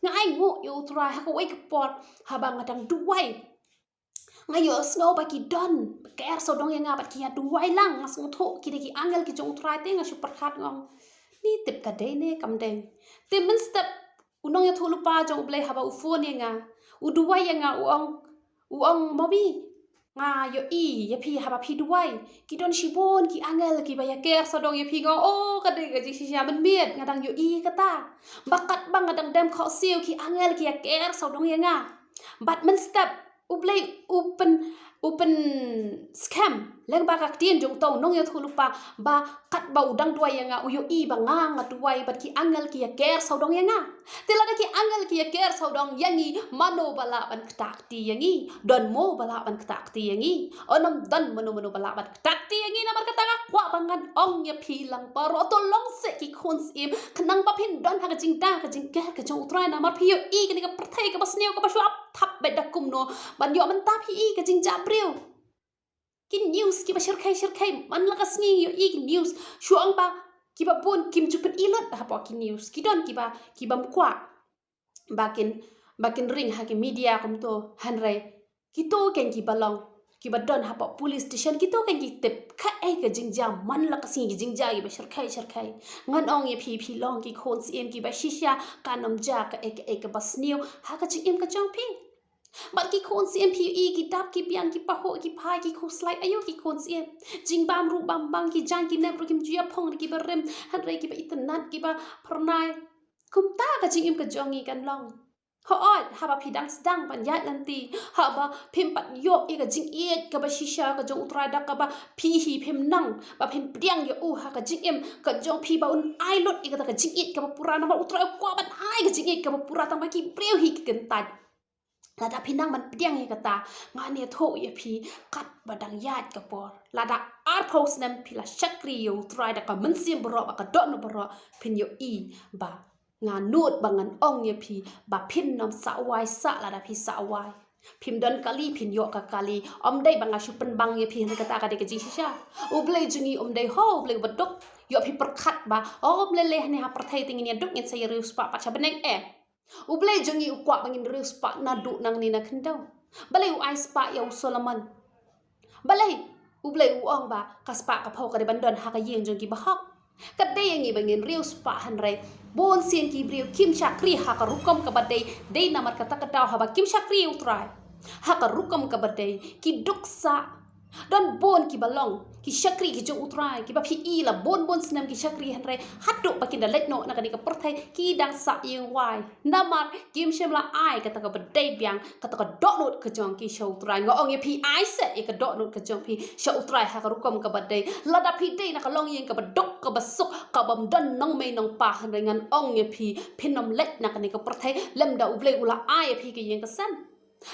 nga ai ngo yo trai ha ka wai ka pot ha ba ngadang duai ngayo snow ba ki don ker so dong yang ngabat ki ya duai lang ngas ngutho ki angel ki jong trai te nga super khat ngong ni tip ka de ne kam deng te men step unong ya thulu pa jong blai haba u phone nga u duai nga u ong mobi nga yo I ya pi haba pi duai ki don shibon ki angel ki ba ya ker so dong ya pi ngo o ka de ga ji sia ben miet ngadang yo I kata bakat bang ngadang dem kho siu ki angel ki ya ker so dong yang nga bat men step ublei open scam leng ba kak tien jong tong nong ya thulu pa ba kat ba udang duai yang u yo I ba nga duai bat ki angel ki ya ker so dong yang nga tilada ki angel ki ya ker so dong yangi mano bala ban tak ti yangi don mo bala ban tak ti yangi onam dan mano bala ban tak ti yangi na kata ka kwa bangan ong ya philang paro to long se ki khon sim khnang ba phin don ha ka jing da ka jing ker ka jong utrai na mar phi yo I ki ka prathai ka bas neu ka ba shop thap be dakum no ban yo man ta phi I ka jing ja breu ki news ki ba shirkai man la ka sngi yo I ki news shuang ba ki ba bon kim jupen ilot ha po ki news ki don ki ba mkwa bakin ring ha ki media kum to hanrai ki to ken ki balong ki ba don ha po police station ki to ken ki tip kha ka jingja man la ka singi ki jingja ki ba shirkai ngan ong ye phi long ki khon sim ki ba shisha kanom ja ka ka bas new ha ka jing im ka chong phi bat ki khon sim phi I ki tap ki piang ki pa ho ki phai ki khu slide ayo ki khon sim jing bam ru bam bang ki jang ki nem ru kim jia phong ki ba rem han re ki ba itanat ki ba pernai kum ta ka jing im ka jongi kan long ho oi ha ba phi dang sedang ban yat lanti ha ba phim pat yo I ka jing et ka ba shisha ka jong utrai da ka ba phi hi phim nang ba phim piang yo u ha ka jing im ka jong phi ba un ai lot I ka jing et ka ba pura na ba utrai kwa ban ai ka jing et ka ba pura tang ba ki preu hi ki kan tat lada pinang man piang ye kata ngane tho ye phi kat badang yat ka por lada ar post nem pila shakri yo try da ka mensim bro ba ka don bro pin yo I ba nga nut bangan ong ye phi ba pin nom sa wai sa lada phi sa wai phim don kali phin yo ka kali om dai banga shu pen bang ye phi kata ka de ka ji sha ublei jungi om dai ho ublei badok yo phi perkhat ba om le ne ha perthai tingin ya duk ngen sa ye spa pa cha beneng ublei jungi ukwa bangin reus pa na du nang ni na khendau balai u ai spa ya Solomon balai ublei u ong ba ka spa ka phau ka de bandon ha ka yeng jungi ba hok ก็ได้ยังไงบางเงินเรียวสปะหันไรบนเซียนกีเรียวคิมชากรีหากรุกมกับบัดได้นามันกตะกดาวหาบคิมชากรีอุตรายหากรุกมกับบัดki duk sa dan bon ki balong ki shakri ki jong utrai ki ba phi i la bon snam ki shakri han re hatdo pakin da let no na ka ni ka perthai ki dang sa yeng wai namar kim shem la ai ka ta ka badai byang ka ta ka dot not ka jong ki show utrai ngo ong ye phi ai set e ka dot not ka jong phi show utrai ha ka rukom ka badai la da phi dei na ka long yeng ka ba dok ka ba suk ka bam dan nong me nong pa han re ngan ong ye phi phinom let na ka ni ka perthai lem da uble ula ai phi ki yeng ka san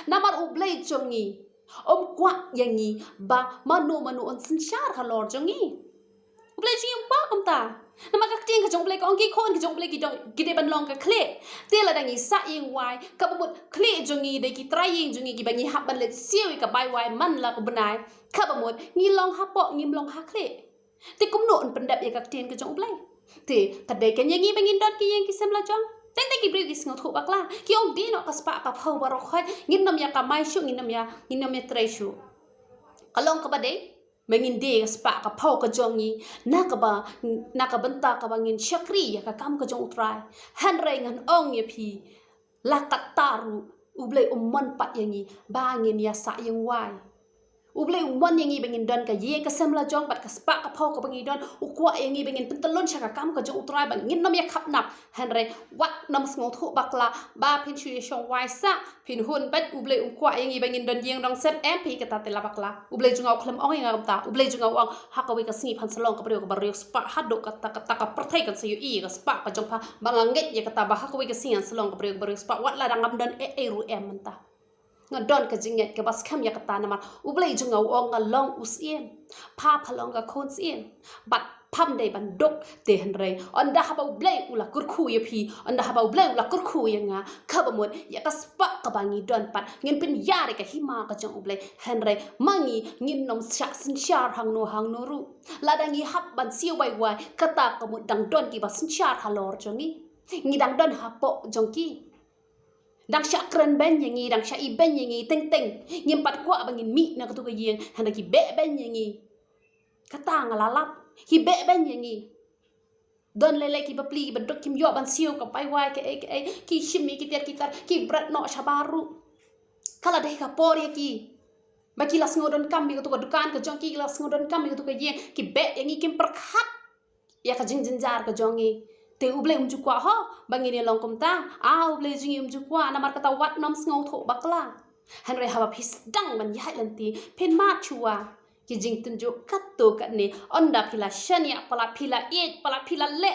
namar uble jongi kwa yangi ba manu on sinshar halor jongi uble chi ba ta nama ka ting ka jong ble ka ong ki khon ki jong ble ki de ban long ka kle te la dangi sa yeng wai ka bamut kle jongi de ki try yeng jongi ki bangi hab ban let siu ka bai wai man la ka banai ka bamut ngi long ha po ngi long ha kle te kum no on pendap ya ka ting ka jong ble te ka de kan yangi bangin dot ki yeng ki sem la jong teng ki bri gis ngau thu bakla ki ong di no ka spa ka phau baro khoi ngin nam ya ka mai shu ngin nam ya trai shu kalong ka ba de mengin de spa ka phau ka jongi na ka banta ka bangin shakri ya ka kam ka jong utrai han rai ngan ong ye phi la ka taru uble umman pat yangi bangin ya sa yang wai uble umman yangi bangin don ka ye ka semla jong pat ka spa ka phau ka bangin don ukwa yangi bangin pentalon sha ka kam ka jong utrai bang ngin nam ya khap nap han rai wat nam ngau thu bakla ba phin chu ye shong wai sa phin hun bat uble ukwa yangi bangin don yeng dong set em phi ka ta te la bakla uble jungau khlam ong yang ta uble jungau ong hakawi ka si phan salong ka brio ka brio spa haddo ka ta ka perthai ka sayu i ka spa ka jong pha banganget ye ka ta ba hakawi ka si an salong ka brio spa wat la dangam don e ru em manta ngadon ka jinget ka bas kham ya ka ta namar ublei jungau ong nga long usiem pha phalong ka khon sien bat pham dei ban dok te han rei on da haba ublei ula kurkhu ye phi on da haba ublei ula kurkhu ye nga khabamot ya ka spa ka bangi don pat ngin pin yare ka hima ka jong ublei han rei mangi ngin nom sha sin shar hang no ru ladangi hab ban siu bai wai kata ka mut dang don ki bas sin shar halor jongi ngi dang don hapo jongki dang sha kren ben yangi dang sha I ben yangi teng ngim pat kwa bangin mi na ka tu ka yeng handa ki be ben yangi kata ngalalap hi be ben yangi don lele ki bapli ki bedok kim yo ban siu ka pai wai ke ki shimi ki ter ki tar ki brat no shabaru kala deh ka por ya ki ba ki las ngodon kam bi ka tu ka dukan ka jong ki las ngodon kam bi ka tu ka yeng ki be yangi kim perkhat ya ka jing jar ka jongi te uble umjukwa ho bangini long komta uble jingi umjukwa namar kata wat nom ngau tho bakla hanre hawa phis dang man yai lanti pen ma chua ki jing tunjuk katto katne onda phila shania pala phila le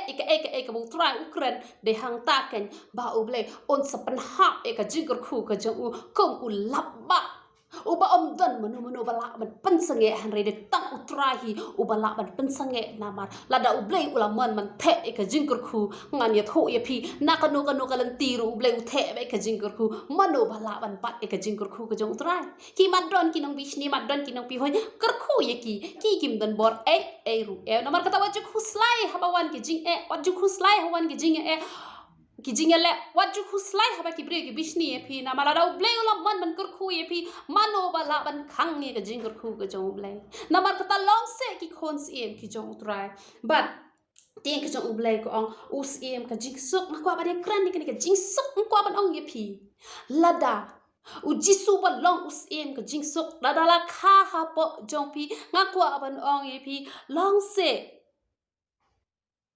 eka bu trai ukran de hang ta ken ba uble on sapan ha eka jigur khu ka jong u kom u labba uba om don manu bala ban pensange hanre de tang utrahi ubala ban pensange namar lada ublei ulaman man the eka jingkur khu ngan ya tho ya phi nakano kalan tiru ublei the be eka jingkur khu manu bala ban pat eka jingkur khu ka jong utrai ki madron ki nong bishni madron ki nong pi hoy kar khu ye ki kim dan bor e ru e namar kata waju khuslai habawan ki jing waju khuslai hawan ki jing ki jingale waju khuslai haba ki bre ki bishni e phi na mala dau blei ulam man kur khu e phi mano bala ban khang nge ka jingur khu ka jong blei na mar kata long se ki khons em ki jong utrai but tiang ka jong blei ko ong us em ka jing sok ma kwa ba de kran ni ka jing sok kwa ban ong ye phi lada ujisu ba long us em ka jing sok lada la kha ha po jong phi nga kwa ban ong ye phi long se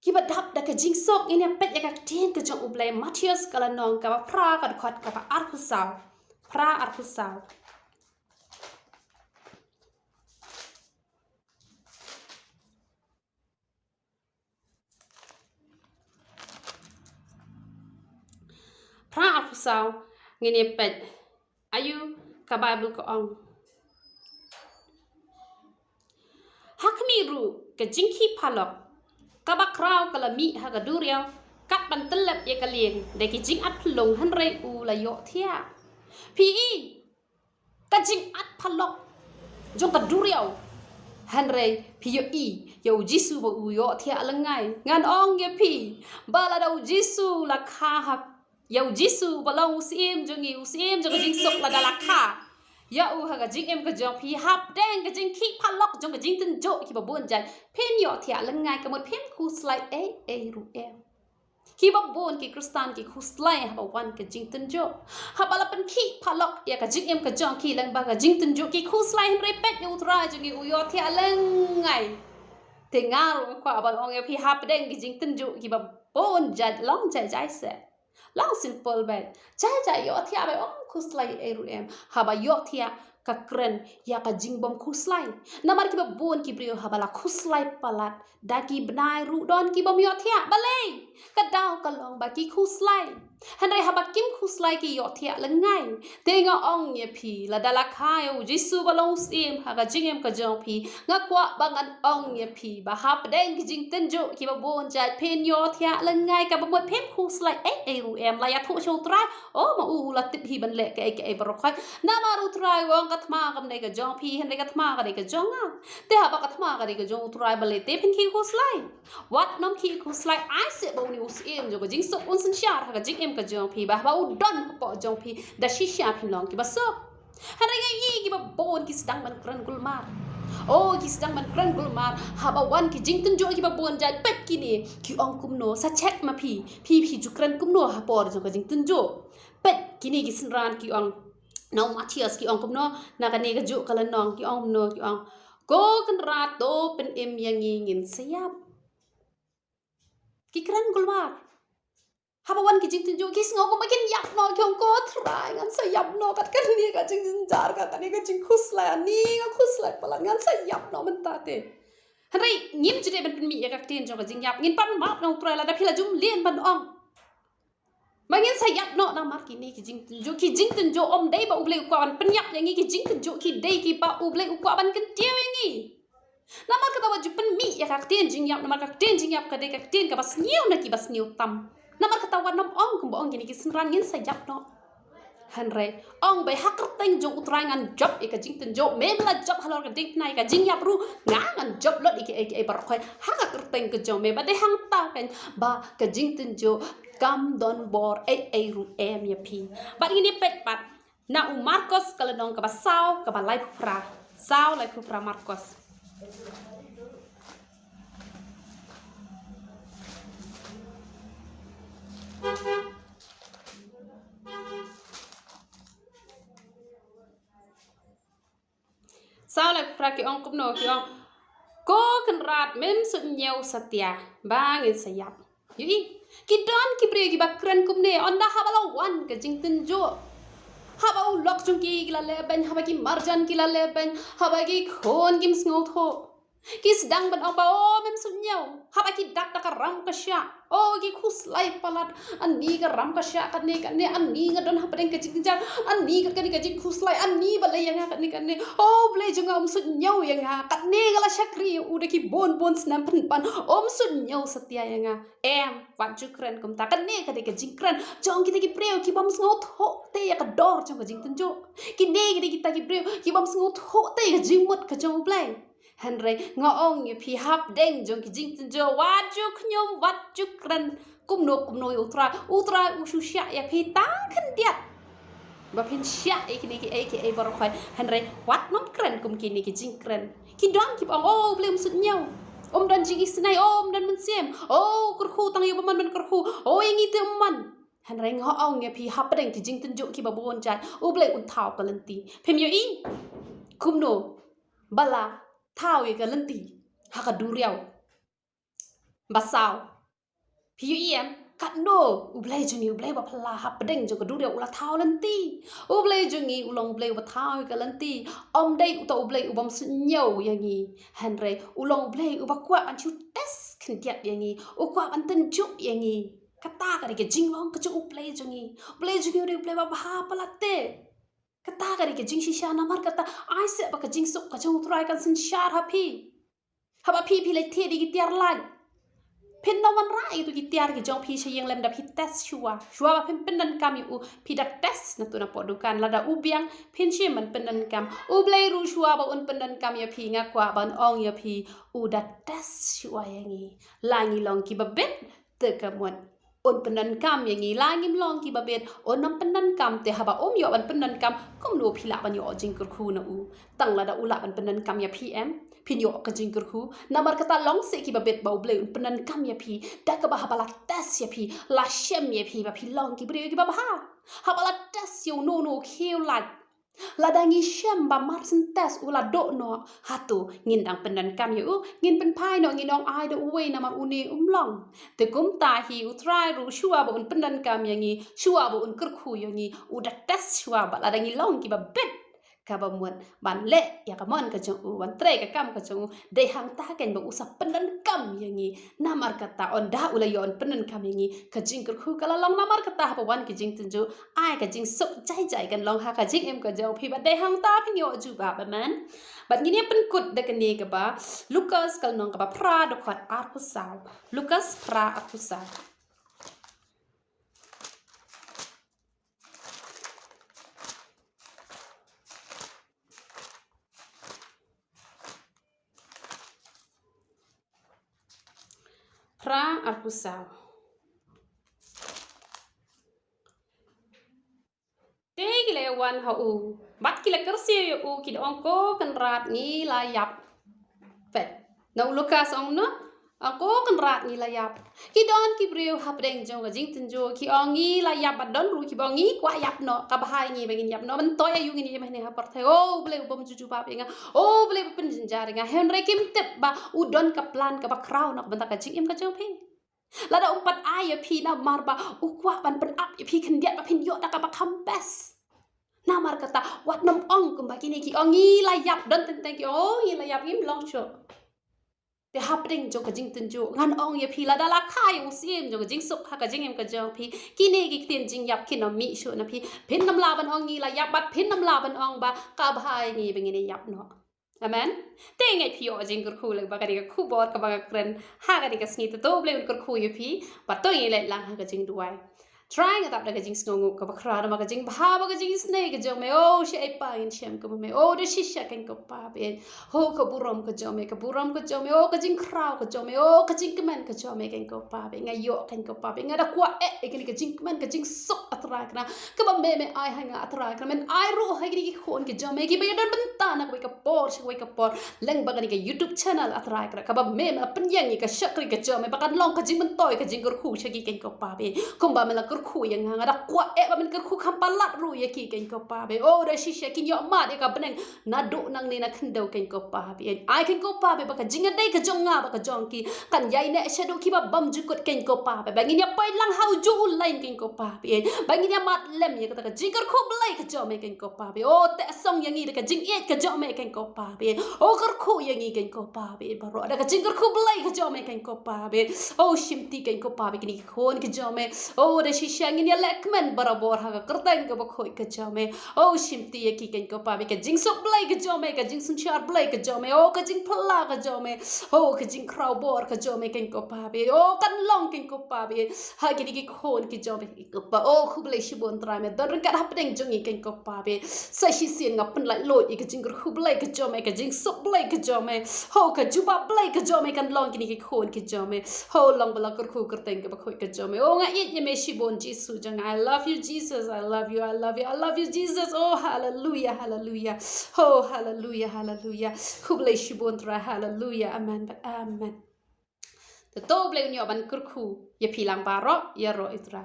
kibat dap da ka jing sok ini pet ya ka tin ka jong ublai Matius kala nong ka pra ka khot ka arkusau pra arkusau pra arkusau ngini pet ayu ka bible ko ong hakmiru ka jingki phalok kabak kraw kala mi ha ka duriao kat ban telep ye kalien de ki jing at long han re u la yo thia pi ka jing at phalok jong ka duriao han re pi yo jisu bo u yo thia langai ngan ong ye pi bala da jisu la kha ha yo jisu ba long usim jong jing sok la da la kha ya u ha ga jing em ka jong phi hap deng ka jing khi phalok jong ka jing tin jo ki ba bon jan pen yo thia lengai ka mot pen khu slide e ru em khi ba bon ki kristan ki khu slide ha ba wan ka jing tin jo ha ba la pen khi phalok ya ka jing em ka jong ki lang ba ka jing tin jo ki khu slide re pet yo tra jong ki u yo thia lengai te nga ru kwa ba ong ya phi hap deng ki jing tin jo ki ba bon jan long jai se lang simple bet jai yo thia ba ong khu slide e ru em ha ba yo thia ka kren ya ka jingbom khuslai namar ki ba bon ki brio habala khuslai palat da ki bnai ru don ki bom yo thia balei ka daw ka long ba ki khuslai hanrai haba kim khuslai ki yo thia langai tenga ong ye phi la dala khayo jisu balong sim ha ka jingem ka jong phi nga kwa bangan ong ye phi ba hap deng ki jing ten jo ki ba bon jai pen yo thia langai ka ba mot phem khuslai e ru em la ya thu chu tra o ma u la tip hi ban le ke baro khai na maru trai wong ka thma kam nei ka jong phi hen ka thma ka nei ka jong a te ha ba ka thma ka nei ka jong trai ba le te phen ki khuslai wat nom ki khuslai ai se bo ni us em jo ka jing so un sin shar ha ka jing em ka jong phi ba u don po jong phi da shi sha phin long ki ba so han ga yi ki ba bon ki sedang ban kran gulmar oh ki sedang ban kran gulmar ha ba wan ki jing tun jo ki ba bon jai pet ki ni ki ong kum no sa check ma phi ju kran kum no ha por jo ka jing tun jo pet ki ni ki sin ran ki ong nau Matthias ki ong kum no na ka ne ka jo kala nong ki ong no ki ong go kan ra to pen em yang ngin sayap ki kran gulmar haba wan ki jing tin jo ki sngo ko makin yap no kyong ko try ngan sa yap no kat kan ni ka jing jar ka tani ka jing khusla ni nga khusla pala ngan sa yap no man ta te hanai ngim jide ban pin mi ya ka tin jo ka jing yap ngin pan ma no try la da phila jum lien ban ong mangin sa yap no na mar ki ni ki jing tin jo om dei ba uble kwa ban pen yap yang ki jing tin jo ki dei ki ba uble kwa ban kan tiaw yang ni na mar ka tawa jupen mi ya ka tin jing yap na mar ka tin jing yap ka dei ka tin ka bas niu na ki bas niu tam namar kata nom ong kumbo ong gini kisin ran ngin sa yap no hanre ong bay hakar teng jo utrangan job ika jing ten jo mem la job halor ka ding nai ka jing yap ru ngan job lot ike bar khoi hakar teng ka jo me ba de hang ta kan ba ka jing ten jo kam don bor ru em ya pi ba ini pet pat na u Marcos kala nong ka ba sao ka ba lai pra Marcos sao lại pra ki ong kumno ki ong ko kan rat mem su nyau satya bangin sayap yui ki don ki bre ki bakran kumne onda habala wan ka jingtin jo haba u lok chung ki la leben haba ki marjan ki la leben haba ki khon kim sngo tho ki sedang ban apa o mem su nyau haba ki dak dak ram ka sha o ki khus lai palat ani ka ram ka sha kan ne ani ga don haba deng ka jing jar ani ka ni ka jing khus lai ani ba le yang kan ne o ble jung om su nyau yang ha kan ne ga la shakri u de ki bon snam pan om su nyau satya yang em wan chu kren kum ta kan ne ka de ka jing kren jong ki ki preo ki bom sngo tho te ya ka dor jong ka jing tin jo ki ne ki ta ki preo ki bom sngo tho te ka jing mot ka jong play Henry ngong ye phi hap deng jong ki jing tin jo wat ju khnyom wat ju kran kum no utra u shu sha ya phi ta khan diat ba phin sha e ki e bar khoi Henry wat nom kran kum ki ni ki jing kran ki dong ki ong o blem sut nyau don jing isnai don mun sem kur khu tang yu ba man kur khu yang ite man Henry ngong ye phi hap deng ki jing tin jo ki ba bon jai u ble un thau kalanti phem yo i kum no bala thao ye galanti haka duriau basau piu em kat no ublai jungi ublai ba phala ha pedeng jo duriau ula thao lanti ublai jungi ulong ublai ba thao ye galanti om dei uta ublai ubam sunyau yangi hanre ulong ublai uba kwa an chu test khntiat yangi ukwa an tan chu yangi kata ka ke jingwang ka chu ublai jungi ublai ba ha palate kata kari ke jing shisha namar kata ai se ba ka jing sok ka jong try kan sin shar ha phi le the di ki tiar lan pin no man rai tu ki tiar ki jong phi she yang lem da phi test shua ba pin nan kam yu phi da test na tu na podukan la da ubiang pin she man pin nan kam u blai ru shua ba un pin nan kam ya phi nga kwa ban ong ya phi u da test shua yangi langi long ki ba bet te ka mon on penankam yang ngi langim long ki babet on nam penankam te haba yo ban penankam kom no phila ban yo jingkur khu na u tang la da ula ban penankam ya pm pin yo ka jingkur khu namar kata long se ki babet bau ble un penankam ya pi da ka ba haba la tas ya pi la shem ya pi ba pi long ki bre ki ba haba la tas yo no kheu la ladangi shem ba marsen tes ula do no hatu ngindang penankam ya u ngin pen pai no nginong ai do we namar uni long te kum ta hi utrai ru shua ba un penankam yang ngi shua ba un kerkhu yang ngi udah tes shua ba ladangi long ki ba bet kabamuan ban le ya kamon ka jong u ban tre ka kam ka jong u de hang ta ken ba usap penankam yang ngi namar kata on da ula yon penankam yang ngi ka jing kerkhu kala long namar kata ba wan ki jing tunju ai ka jing sok jai kan long ha ka jing em ka jong phi ba de hang ta phi yo ju ba man bat ngi ne pen kut de kan ni ka ba Lukas kal nong ka ba pra do khat ar kusau Lukas pra akusau pra akusau Tegile wan ha u bat kila kersi u ki dong ko kan rat ni la yap fet no Lukas ong no ako kan rat ni la yap ki don ki breu hap deng jong ga jing tin jo ki ongi la yap bat don ru ki bongi kwa yap no ka bahai ni bengin yap no man toy ayu ni me ne ha par the o ble bom juju ba penga o ble pen jinjar nga henry kim tep ba u don ka plan ka ba kraw no ban ta ka jing im ka jong phi lada umpat ay pi na marba ukwa pan pen up pi kan dia pin yo da ka ba kambes namar kata wat nom ong kum ba kini ki ongi la yap don ten ki oh la yap im long cho te hapring jo ka jing tin jo ngan ong ye pi la da la khai u sim jo ka jing sok ha ka jing em ka jong pi kini ki tin jing yap kin no mi shu na pi pin nam la ban ongi la yap bat pin nam la ban ong ba ka bhai ni bengini yap no Amen. Tengai pi o jing kur khu le ba ka ri ka khu bor ka ba ka kren ha ka ri ka sngi to ble kur khu yu pi ba to ye le lang ha ka jing duai trying at that jing sngo ka ba khra ma ka jing ba ba ka jing snake ka jong me o she ai pa in shem ka me o de shisha ken ka pa be ho ka burom ka jong me ka burom ka jong me o ka jing krau ka jong me o ka jing kemen ka jong me ken ka pa be nga yo ken ka pa be nga da kwa e ka jing kemen ka jing sok atra kana ka ba me ai ha nga atra kana men ai ro ha ki khon ka jong me ki ba ya dan banta na ka por she ka por leng ba ka YouTube channel atra kana ka ba me ma pen yang ka shakri ka jong me ba kan long ka jing men toy ka jing kur khu she ki ken ka pa be kum ba me la khu yang nga da kwa e ba men khu kham palat ru ye ki ken ko pa be o da shisha kin yo ma de ka beneng na do nang ni na khndo ken ko pa be ai ken ko pa be ba ka jinga dai ka jong nga ba ka jong ki kan yai ne shadow ki ba bam ju kot ken ko pa be ba ngin ya pai lang hau ju lain ken ko pa be ba ngin ya mat lem ye ka ka jingar khu blai ka jong me ken ko pa be o te song yang ni ka jing et ka jong me ken ko pa be o kar khu yang ni ken ko pa be ba ro da ka jingar khu blai ka jong me ken ko pa be o shimti ken ko pa be kini khon ka jong me o da shisha ngin ya lekmen barabor ha ka kerteng ka ba khoi ka jome o shimti ye ki ken ko pa be ka jing sok blai ka jome ka jing sun char blai ka jome o ka jing phla ka jome o ka jing kraw bor ka jome ken ko pa be o kan long ken ko pa be ha ki ki khon ki jome ki ko pa o khu blai shibon tra me dar ka hap deng jong ken ko pa be sa shi sin ngap pen lai loi ka jing khu blai ka jome ka jing sok blai ka jome ho ka juba blai ka jome kan long ki khon ki jome ho long bala kur khu kerteng ka ba khoi ka jome o nga it ye me shibon Jesus I love you, Jesus. I love you. I love you. I love you, Jesus. Oh, hallelujah, hallelujah. Oh, hallelujah, hallelujah. Hublay shibontra, hallelujah. Amen. Amen. The doble nyo ban kurku. Ye pilang baro, ye ro itra.